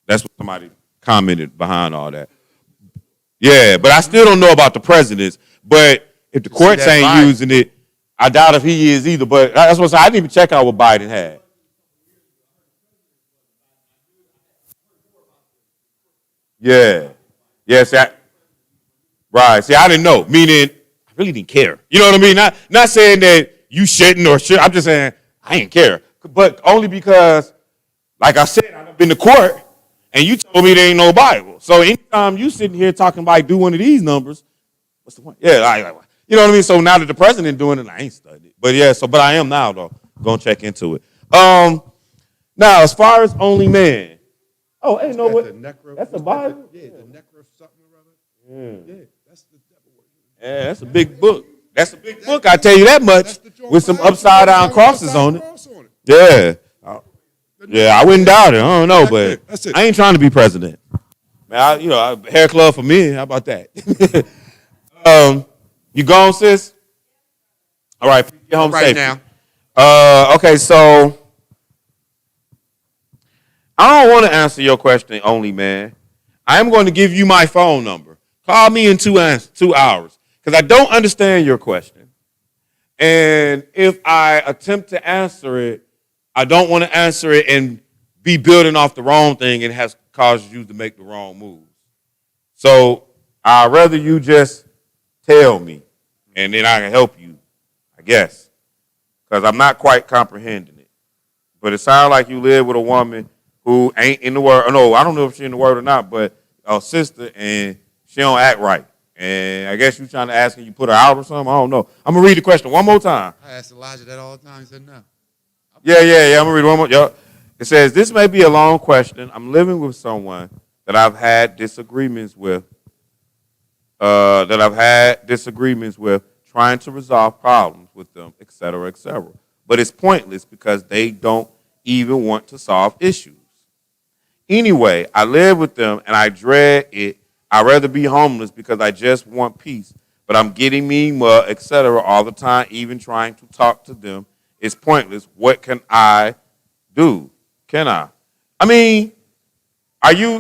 That's what somebody commented behind all that. Yeah, but I still don't know about the presidents. But if the courts ain't using it, I doubt if he is either. But that's what I didn't even check out what Biden had. Yeah. Yes. Right. See, I didn't know. Meaning, I really didn't care. You know what I mean? Not saying that you shouldn't or should. I'm just saying I didn't care. But only because, like I said, I've been to court and you told me there ain't no Bible. So anytime you sitting here talking about do one of these numbers, what's the point? Yeah, you know what I mean? So now that the president doing it, I ain't studied. But yeah, but I am now though. Gonna check into it. Now as far as only man. Oh, ain't no what? That's a Bible? Yeah, the necro something or other. Yeah, that's the devil word. Yeah, that's a big book. That's a big book, I tell you that much. With some upside down crosses on it. Yeah. Yeah, I wouldn't doubt it. I don't know, but I ain't trying to be president. Man, hair club for me. How about that? You gone, sis? All right, get home right safe. Now. Okay, so I don't want to answer your question only, man. I am going to give you my phone number. Call me in 2 hours because I don't understand your question. And if I attempt to answer it, I don't want to answer it and be building off the wrong thing and has caused you to make the wrong moves. So I'd rather you just tell me and then I can help you, I guess, because I'm not quite comprehending it. But it sounds like you live with a woman who ain't in the word. No, I don't know if she's in the word or not, but a sister and she don't act right. And I guess you're trying to ask her you put her out or something. I don't know. I'm going to read the question one more time. I asked Elijah that all the time. He said no. Yeah. I'm going to read one more. Yo. It says, this may be a long question. I'm living with someone that I've had disagreements with, trying to resolve problems with them, et cetera, et cetera. But it's pointless because they don't even want to solve issues. Anyway, I live with them and I dread it. I'd rather be homeless because I just want peace. But I'm getting mean, et cetera, all the time, even trying to talk to them. It's pointless. What can I do? Can I? I mean,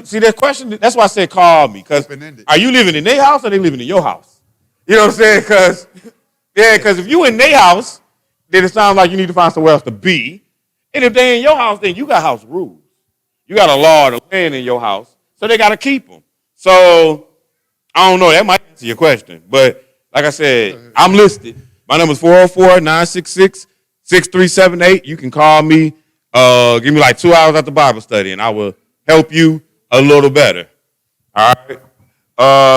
see that question? That's why I said call me. Because are you living in their house or they living in your house? You know what I'm saying? Because if you in their house, then it sounds like you need to find somewhere else to be. And if they in your house, then you got house rules. You got a law of the land in your house, so they got to keep them. So I don't know. That might answer your question. But like I said, I'm listed. My number is 404-966-6378. You can call me. Give me like 2 hours after Bible study, and I will help you a little better. All right?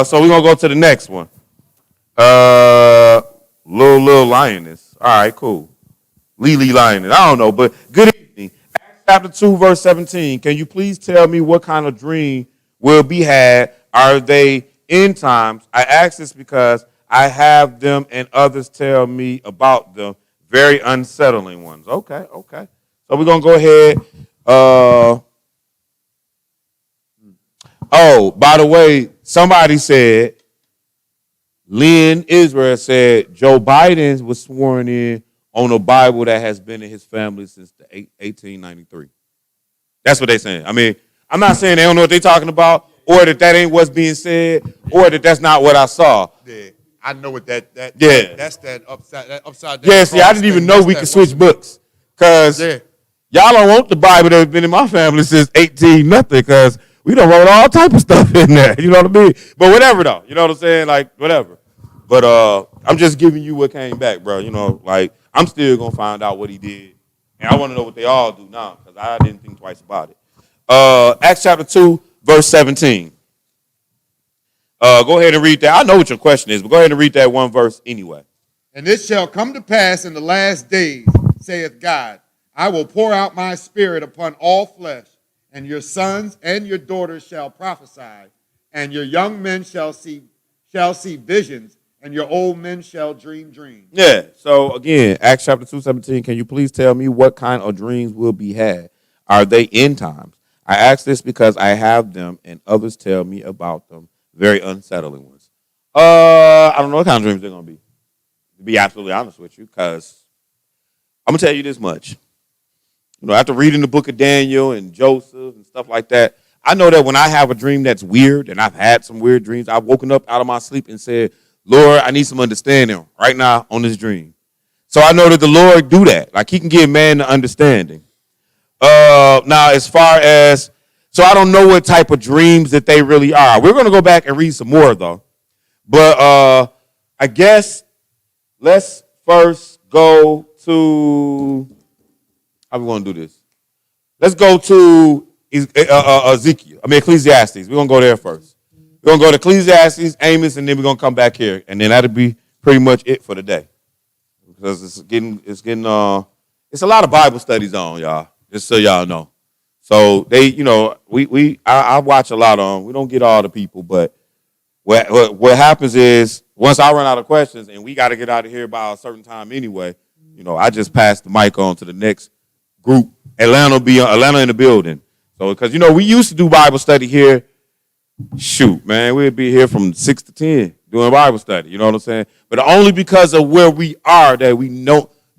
So we're going to go to the next one. Little Lioness. All right, cool. Lee Lionel. I don't know, but good evening. Acts chapter 2, verse 17. Can you please tell me what kind of dream will be had? Are they end times? I ask this because I have them and others tell me about them. Very unsettling ones. Okay. So we're going to go ahead. Oh, by the way, somebody said, Lynn Israel said Joe Biden was sworn in on a Bible that has been in his family since 1893. That's what they're saying. I mean, I'm not saying they don't know what they're talking about, or that ain't what's being said, or that that's not what I saw. Yeah, I know what that's that upside down. Yeah, see, I didn't even know we could switch books, because y'all don't want the Bible that's been in my family since 18 nothing, because we done wrote all type of stuff in there. You know what I mean? But whatever, though. You know what I'm saying? Like, whatever. But I'm just giving you what came back, bro. You know, like, I'm still going to find out what he did. And I want to know what they all do now, because I didn't think twice about it. Acts chapter 2, verse 17. Go ahead and read that. I know what your question is, but go ahead and read that one verse anyway. And it shall come to pass in the last days, saith God, I will pour out my spirit upon all flesh, and your sons and your daughters shall prophesy, and your young men shall see visions, and your old men shall dream dreams. Yeah. So again, Acts chapter 2:17. Can you please tell me what kind of dreams will be had? Are they end times? I ask this because I have them, and others tell me about them. Very unsettling ones. I don't know what kind of dreams they're gonna be. To be absolutely honest with you, because I'm gonna tell you this much. You know, after reading the book of Daniel and Joseph and stuff like that, I know that when I have a dream that's weird, and I've had some weird dreams, I've woken up out of my sleep and said, Lord, I need some understanding right now on this dream. So I know that the Lord do that. Like, he can give man the understanding. Now, as far as, so I don't know what type of dreams that they really are. We're going to go back and read some more, though. But I guess let's first go to, how we want to do this? Let's go to Ecclesiastes. We're going to go there first. We're going to go to Ecclesiastes, Amos, and then we're going to come back here. And then that'll be pretty much it for the day. Because it's a lot of Bible studies on, y'all, just so y'all know. So they, you know, I watch a lot on. We don't get all the people, but what happens is once I run out of questions and we got to get out of here by a certain time anyway, you know, I just pass the mic on to the next group. Atlanta in the building. So, because, you know, we used to do Bible study here. Shoot, man, we'd be here from 6 to 10 doing Bible study. You know what I'm saying? But only because of where we are that we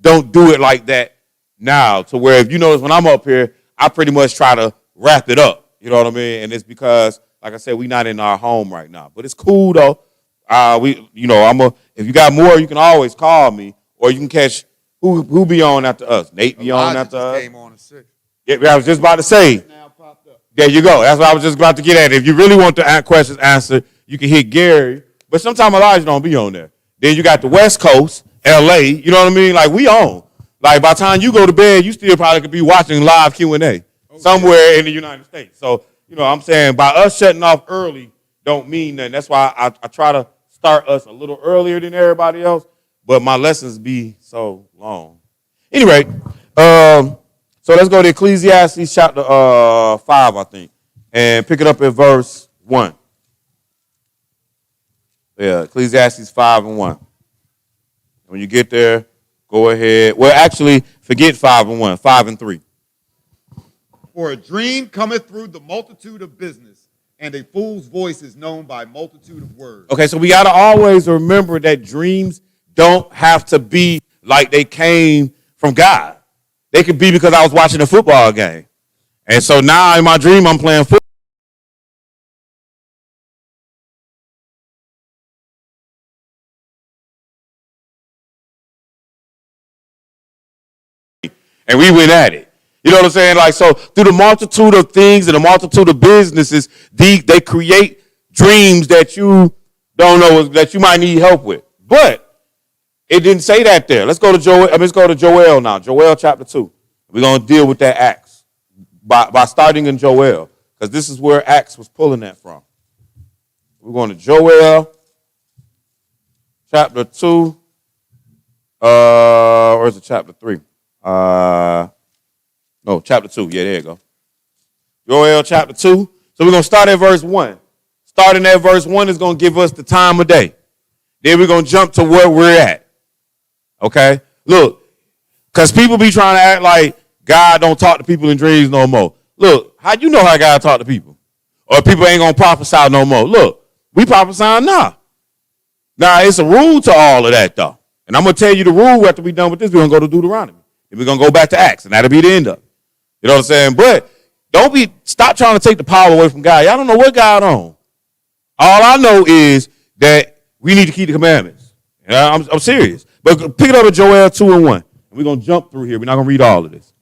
don't do it like that now. To where, if you notice, when I'm up here, I pretty much try to wrap it up. You know what I mean? And it's because, like I said, we're not in our home right now. But it's cool though. If you got more, you can always call me, or you can catch who be on after us. Nate be on after us. Came on at 6. Yeah, I was just about to say. There you go. That's what I was just about to get at. If you really want the questions answered, you can hit Gary. But sometimes Elijah don't be on there. Then you got the West Coast, LA. You know what I mean? Like, we on. Like, by the time you go to bed, you still probably could be watching live Q&A somewhere in the United States. So, you know, I'm saying by us shutting off early don't mean nothing. That's why I try to start us a little earlier than everybody else. But my lessons be so long. Anyway, so let's go to Ecclesiastes chapter 5, I think, and pick it up at verse 1. Yeah, Ecclesiastes 5 and 1. When you get there, go ahead. Well, actually, forget 5 and 1, 5 and 3. For a dream cometh through the multitude of business, and a fool's voice is known by multitude of words. Okay, so we got to always remember that dreams don't have to be like they came from God. They could be because I was watching a football game. And so now in my dream, I'm playing football. And we went at it. You know what I'm saying? Like, so through the multitude of things and the multitude of businesses, they create dreams that you don't know, that you might need help with. But it didn't say that there. Let's go to Joel now. Joel chapter 2. We're going to deal with that Acts by starting in Joel, because this is where Acts was pulling that from. We're going to Joel chapter 2. Or is it chapter 3? No, chapter 2. Yeah, there you go. Joel chapter 2. So we're going to start at verse 1. Starting at verse 1 is going to give us the time of day. Then we're going to jump to where we're at. Okay? Look, because people be trying to act like God don't talk to people in dreams no more. Look, how you know how God talk to people? Or people ain't going to prophesy no more. Look, we prophesying now. Now, it's a rule to all of that, though. And I'm going to tell you the rule after we're done with this. We're going to go to Deuteronomy. Then we're going to go back to Acts, and that'll be the end of it. You know what I'm saying? But stop trying to take the power away from God. Y'all don't know what God on. All I know is that we need to keep the commandments. I'm serious. But pick it up at Joel 2 and 1. And we're going to jump through here. We're not going to read all of this.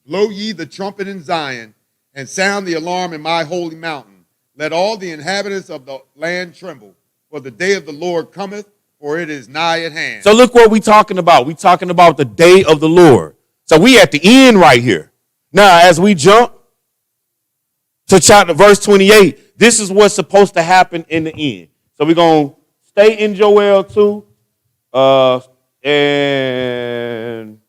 Blow ye the trumpet in Zion, and sound the alarm in my holy mountain. Let all the inhabitants of the land tremble, for the day of the Lord cometh, for it is nigh at hand. So look what we're talking about. We're talking about the day of the Lord. So we at the end right here. Now, as we jump to verse 28, this is what's supposed to happen in the end. So we're going to stay in Joel 2 and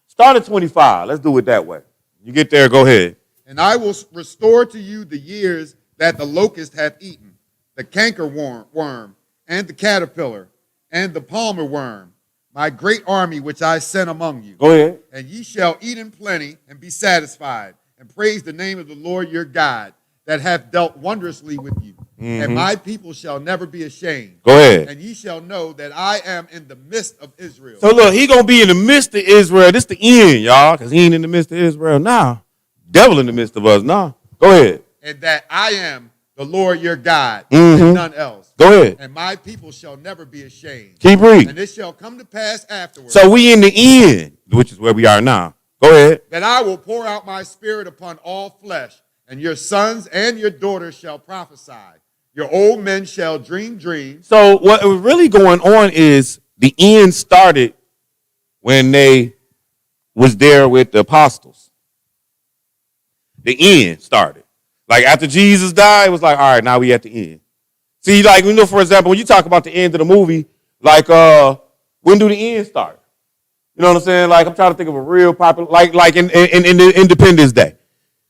start at 25. Let's do it that way. You get there, go ahead. And I will restore to you the years that the locust hath eaten, the canker worm, and the caterpillar, and the palmer worm, my great army which I sent among you. Go ahead. And ye shall eat in plenty and be satisfied, and praise the name of the Lord your God, that hath dealt wondrously with you. Mm-hmm. And my people shall never be ashamed. Go ahead. And ye shall know that I am in the midst of Israel. So look, he going to be in the midst of Israel. This the end, y'all, because he ain't in the midst of Israel now. Devil in the midst of us now. Go ahead. And that I am the Lord your God, mm-hmm. and none else. Go ahead. And my people shall never be ashamed. Keep reading. And it shall come to pass afterwards. So we in the end, which is where we are now. Go ahead. That I will pour out my spirit upon all flesh, and your sons and your daughters shall prophesy. Your old men shall dream dreams. So what was really going on is the end started when they was there with the apostles. The end started. Like after Jesus died, it was like, all right, now we at the end. See, like, you know, for example, when you talk about the end of the movie, like, when do the end start? You know what I'm saying? Like, I'm trying to think of a real popular, like in the Independence Day.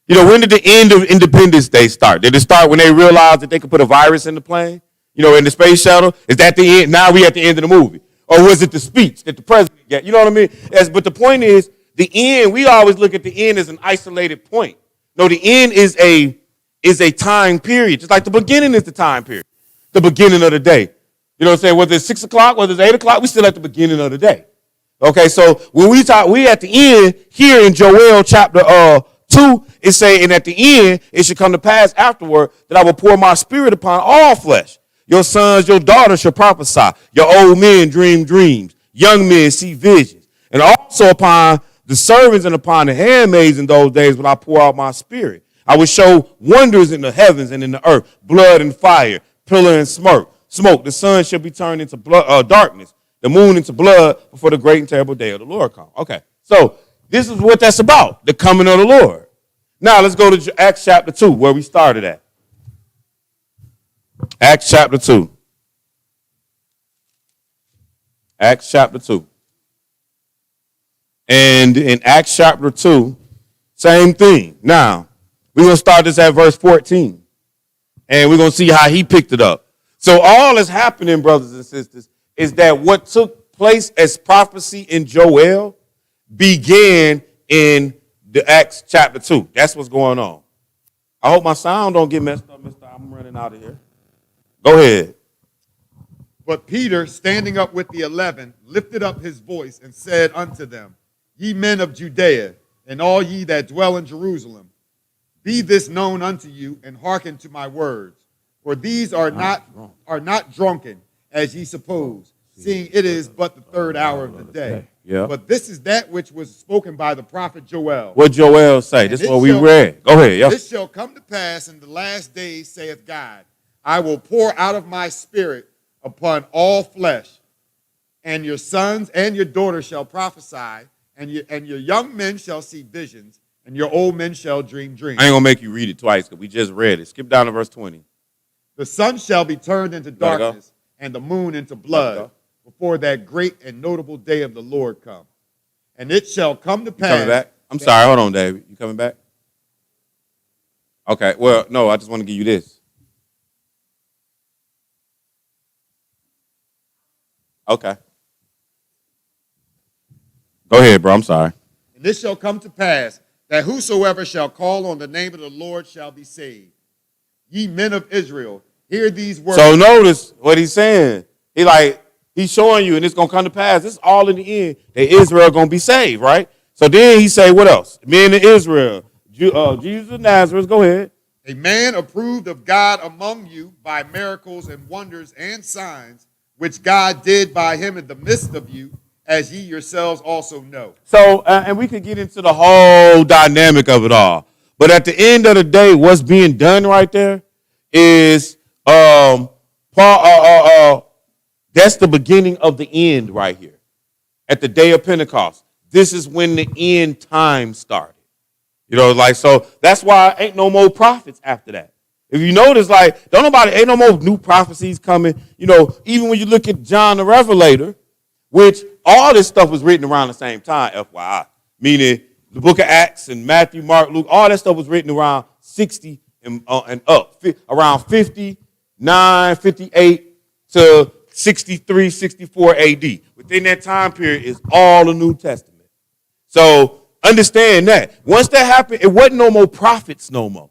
You know, when did the end of Independence Day start? Did it start when they realized that they could put a virus in the plane? You know, in the space shuttle? Is that the end? Now we at the end of the movie. Or was it the speech that the president got? You know what I mean? But the point is, the end, we always look at the end as an isolated point. No, the end is a time period. Just like the beginning is the time period. The beginning of the day. You know what I'm saying? Whether it's 6 o'clock, whether it's 8 o'clock, we still at the beginning of the day. Okay, so when we talk, we at the end here in Joel chapter 2, it's saying, and at the end, it should come to pass afterward that I will pour my spirit upon all flesh. Your sons, your daughters shall prophesy. Your old men dream dreams. Young men see visions. And also upon the servants and upon the handmaids in those days when I pour out my spirit. I will show wonders in the heavens and in the earth, blood and fire, pillar and smoke. The sun shall be turned into darkness, the moon into blood before the great and terrible day of the Lord come. Okay, so this is what that's about, the coming of the Lord. Now let's go to Acts chapter 2, where we started at. Acts chapter 2. Acts chapter 2. And in Acts chapter 2, same thing. Now, we're going to start this at verse 14. And we're going to see how he picked it up. So all that's happening, brothers and sisters, is that what took place as prophecy in Joel began in the Acts chapter 2. That's what's going on. I hope my sound don't get messed up, mister. I'm running out of here. Go ahead. But Peter, standing up with the 11, lifted up his voice and said unto them, Ye men of Judea, and all ye that dwell in Jerusalem, be this known unto you, and hearken to my words. For these are not drunken, as ye suppose, seeing it is but the third hour of the day. Yeah. But this is that which was spoken by the prophet Joel. What Joel say? This is what we read. Go ahead. Yeah. This shall come to pass in the last days, saith God. I will pour out of my spirit upon all flesh, and your sons and your daughters shall prophesy, and your young men shall see visions, and your old men shall dream dreams. I ain't going to make you read it twice because we just read it. Skip down to verse 20. The sun shall be turned into darkness, and the moon into blood, before that great and notable day of the Lord come. And it shall come to You coming pass. back? I'm sorry. Hold on, David. You coming back? Okay. Well, no, I just want to give you this. Okay. Go ahead, bro. I'm sorry. And it shall come to pass that whosoever shall call on the name of the Lord shall be saved. Ye men of Israel, hear these words. So notice what he's saying. He's showing you, and it's gonna come to pass. This is all in the end that Israel gonna be saved, right? So then he say, what else? Men of Israel, Jesus of Nazareth. Go ahead. A man approved of God among you by miracles and wonders and signs, which God did by him in the midst of you, as ye yourselves also know. So, and we could get into the whole dynamic of it all. But at the end of the day, what's being done right there is Paul. That's the beginning of the end right here. At the day of Pentecost, this is when the end time started. So that's why ain't no more prophets after that. If you notice, ain't no more new prophecies coming. Even when you look at John the Revelator, which all this stuff was written around the same time, FYI. Meaning the book of Acts and Matthew, Mark, Luke, all that stuff was written around 60 and up, around 59, 58 to 63, 64 AD. Within that time period is all the New Testament. So understand that. Once that happened, it wasn't no more prophets no more.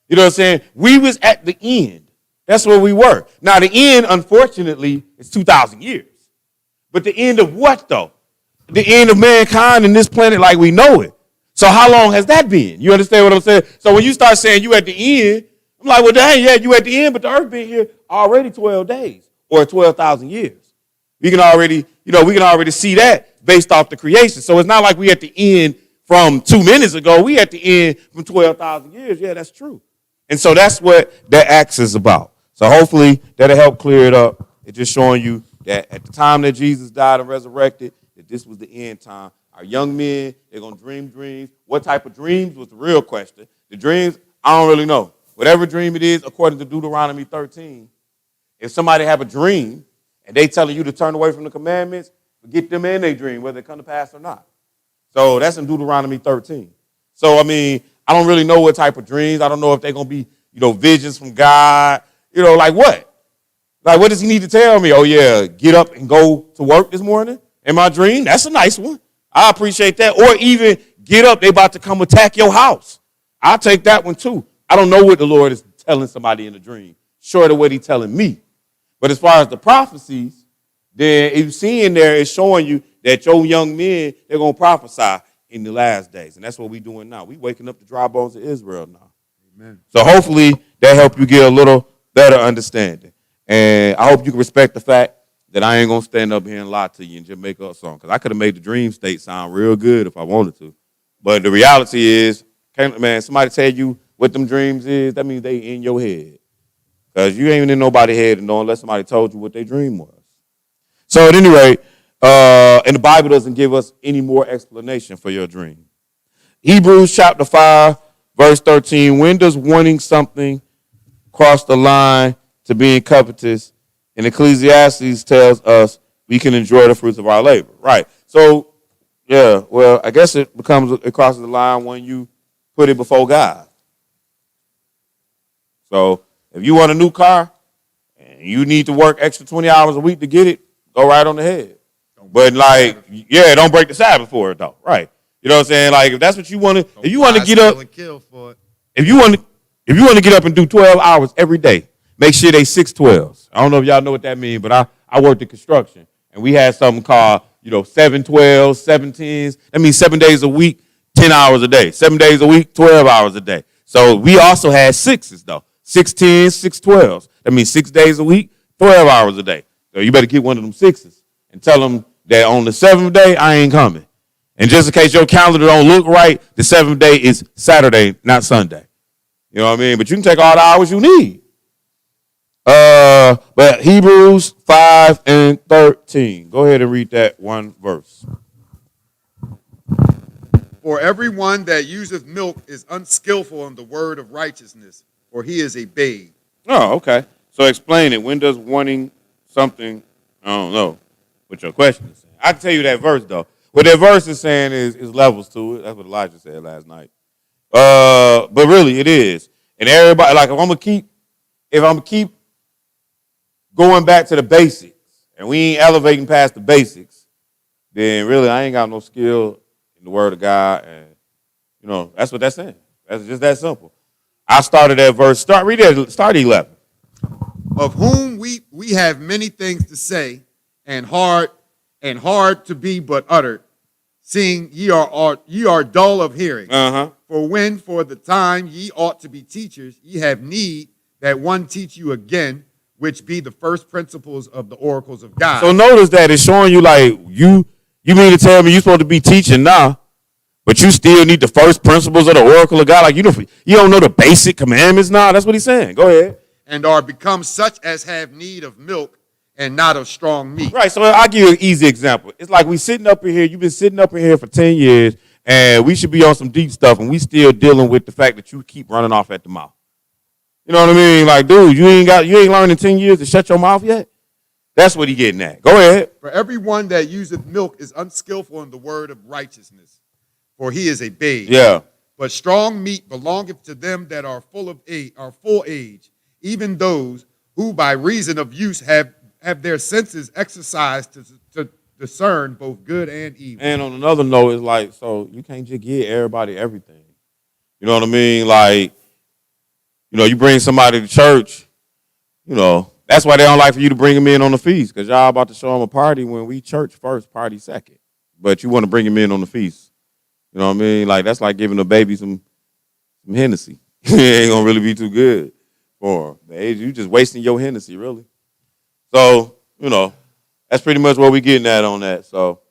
You know what I'm saying? We was at the end. That's where we were. Now the end, unfortunately, is 2,000 years. But the end of what, though? The end of mankind and this planet like we know it. So how long has that been? You understand what I'm saying? So when you start saying you at the end, I'm like, well, dang, yeah, you at the end, but the earth been here already 12 days or 12,000 years. We can already see that based off the creation. So it's not like we at the end from 2 minutes ago. We at the end from 12,000 years. Yeah, that's true. And so that's what that Acts is about. So hopefully that'll help clear it up. It's just showing you that at the time that Jesus died and resurrected, that this was the end time. Our young men, they're going to dream dreams. What type of dreams was the real question. The dreams, I don't really know. Whatever dream it is, according to Deuteronomy 13, if somebody have a dream and they telling you to turn away from the commandments, forget them in their dream, whether they come to pass or not. So that's in Deuteronomy 13. So, I don't really know what type of dreams. I don't know if they're going to be, visions from God. Like what? Like, what does he need to tell me? Oh, yeah, get up and go to work this morning in my dream? That's a nice one. I appreciate that. Or even get up, they about to come attack your house. I'll take that one too. I don't know what the Lord is telling somebody in a dream, short of what he's telling me. But as far as the prophecies, then if you see in there, it's showing you that your young men, they're going to prophesy in the last days. And that's what we're doing now. We're waking up the dry bones of Israel now. Amen. So hopefully that help you get a little better understanding. And I hope you can respect the fact that I ain't going to stand up here and lie to you and just make up a song. Because I could have made the dream state sound real good if I wanted to. But the reality is, somebody tell you what them dreams is, that means they in your head. Because you ain't in nobody's head to know unless somebody told you what their dream was. So at any rate, and the Bible doesn't give us any more explanation for your dream. Hebrews chapter 5, verse 13, when does wanting something cross the line to being covetous? And Ecclesiastes tells us we can enjoy the fruits of our labor. Right. So, yeah, well, I guess it crosses the line when you put it before God. So if you want a new car and you need to work extra 20 hours a week to get it, go right on the head. But don't break the Sabbath for it though. Right. You know what I'm saying? Like if that's what you want to, if you want to get up, if you want to get up and do 12 hours every day, make sure they 6/12s. I don't know if y'all know what that means, but I worked in construction and we had something called, 7/12s, 7/10s. That means 7 days a week, 10 hours a day. 7 days a week, 12 hours a day. So we also had 6s though. 6/10s, 6/12s. That means 6 days a week, 12 hours a day. So you better get one of them 6s and tell them that on the 7th day, I ain't coming. And just in case your calendar don't look right, the 7th day is Saturday, not Sunday. You know what I mean? But you can take all the hours you need. But Hebrews 5 and 13. Go ahead and read that one verse. For everyone that useth milk is unskillful in the word of righteousness, for he is a babe. Oh, okay. So explain it. When does wanting something, I don't know what your question is saying. I can tell you that verse, though. what that verse is saying is levels to it. That's what Elijah said last night. But really, it is. And everybody, like, if I'm gonna keep going back to the basics, and we ain't elevating past the basics, then really I ain't got no skill in the Word of God, and that's what that's saying. That's just that simple. I started that verse. Start 11. Of whom we have many things to say, and hard to be but uttered, seeing ye are dull of hearing. For when for the time ye ought to be teachers, ye have need that one teach you again, which be the first principles of the oracles of God. So notice that it's showing you like you mean to tell me you're supposed to be teaching now, but you still need the first principles of the oracle of God. Like you don't know the basic commandments now. That's what he's saying. Go ahead. And are become such as have need of milk and not of strong meat. Right. So I'll give you an easy example. It's like we sitting up in here. You've been sitting up in here for 10 years, and we should be on some deep stuff, and we still dealing with the fact that you keep running off at the mouth. You know what I mean? Like, dude, you ain't learned in 10 years to shut your mouth yet? That's what he getting at. Go ahead. For everyone that useth milk is unskillful in the word of righteousness, for he is a babe. Yeah. But strong meat belongeth to them that are full age, even those who by reason of use have their senses exercised to discern both good and evil. And on another note, it's like, so you can't just give everybody everything. You know what I mean? Like, you bring somebody to church, that's why they don't like for you to bring them in on the feast, because y'all about to show them a party when we church first, party second. But you want to bring them in on the feast. You know what I mean? Like, that's like giving a baby some Hennessy. It ain't going to really be too good for them. You just wasting your Hennessy, really. So, that's pretty much what we're getting at on that. So,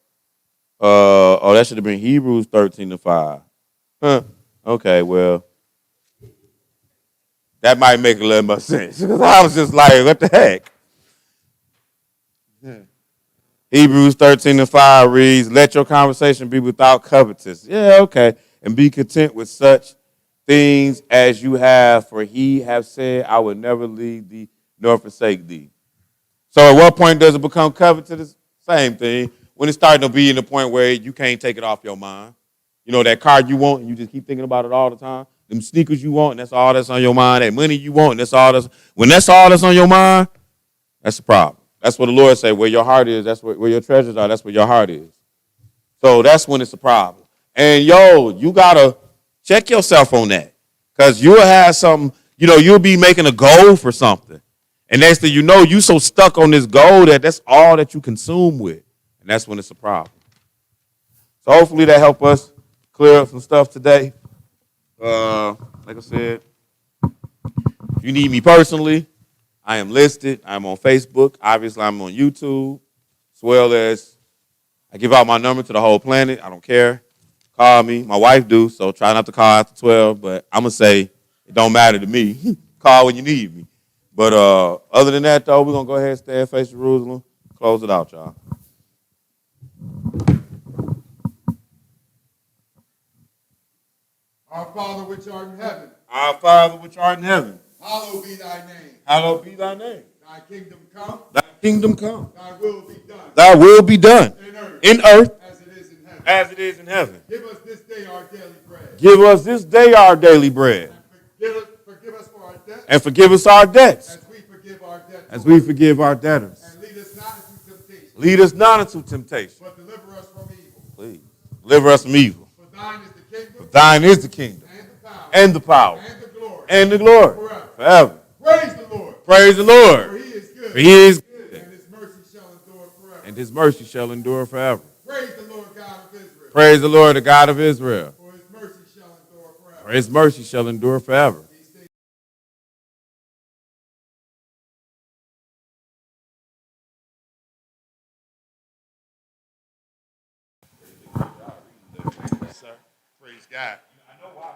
that should have been Hebrews 13:5. Huh. Okay, well, that might make a little more sense. Because I was just like, what the heck? Yeah. Hebrews 13:5 reads, let your conversation be without covetousness. Yeah, okay. And be content with such things as you have, for he have said, I will never leave thee nor forsake thee. So at what point does it become covetous? Same thing. When it's starting to be in the point where you can't take it off your mind. That car you want, and you just keep thinking about it all the time. Them sneakers you want, and that's all that's on your mind. That money you want, and when that's all that's on your mind, that's the problem. That's what the Lord say, where your heart is, that's where your treasures are, that's where your heart is. So that's when it's a problem. And you gotta check yourself on that. Because you'll have something, you'll be making a goal for something. And next thing you know, you so stuck on this goal that's all that you consume with. And that's when it's a problem. So hopefully that helped us clear up some stuff today. Like I said, if you need me personally, I am listed. I'm on Facebook. Obviously, I'm on YouTube, as well as I give out my number to the whole planet. I don't care. Call me. My wife do, so try not to call after 12, but I'm going to say it don't matter to me. Call when you need me. But other than that, though, we're going to go ahead and stay and face Jerusalem. Close it out, y'all. Our Father which art in heaven. Our Father which art in heaven. Hallowed be thy name. Hallowed be thy name. Thy kingdom come. Thy kingdom come. Thy will be done. Thy will be done. In earth. As it is in heaven. As it is in heaven. Give us this day our daily bread. Give us this day our daily bread. And forgive us for our debts. And forgive us our debts. As we forgive our debtors. As we forgive our debtors. And lead us not into temptation. Lead us not into temptation. But deliver us from evil. Please. Deliver us from evil. For thine is the kingdom. For thine is the kingdom. And the power. And the glory. And the glory. Forever. Praise the Lord. Praise the Lord. For he is good. For he is good. And his mercy shall endure forever. And his mercy shall endure forever. Praise the Lord God of Israel. Praise the Lord, the God of Israel. For his mercy shall endure forever. For his mercy shall endure forever. Praise God. I know why.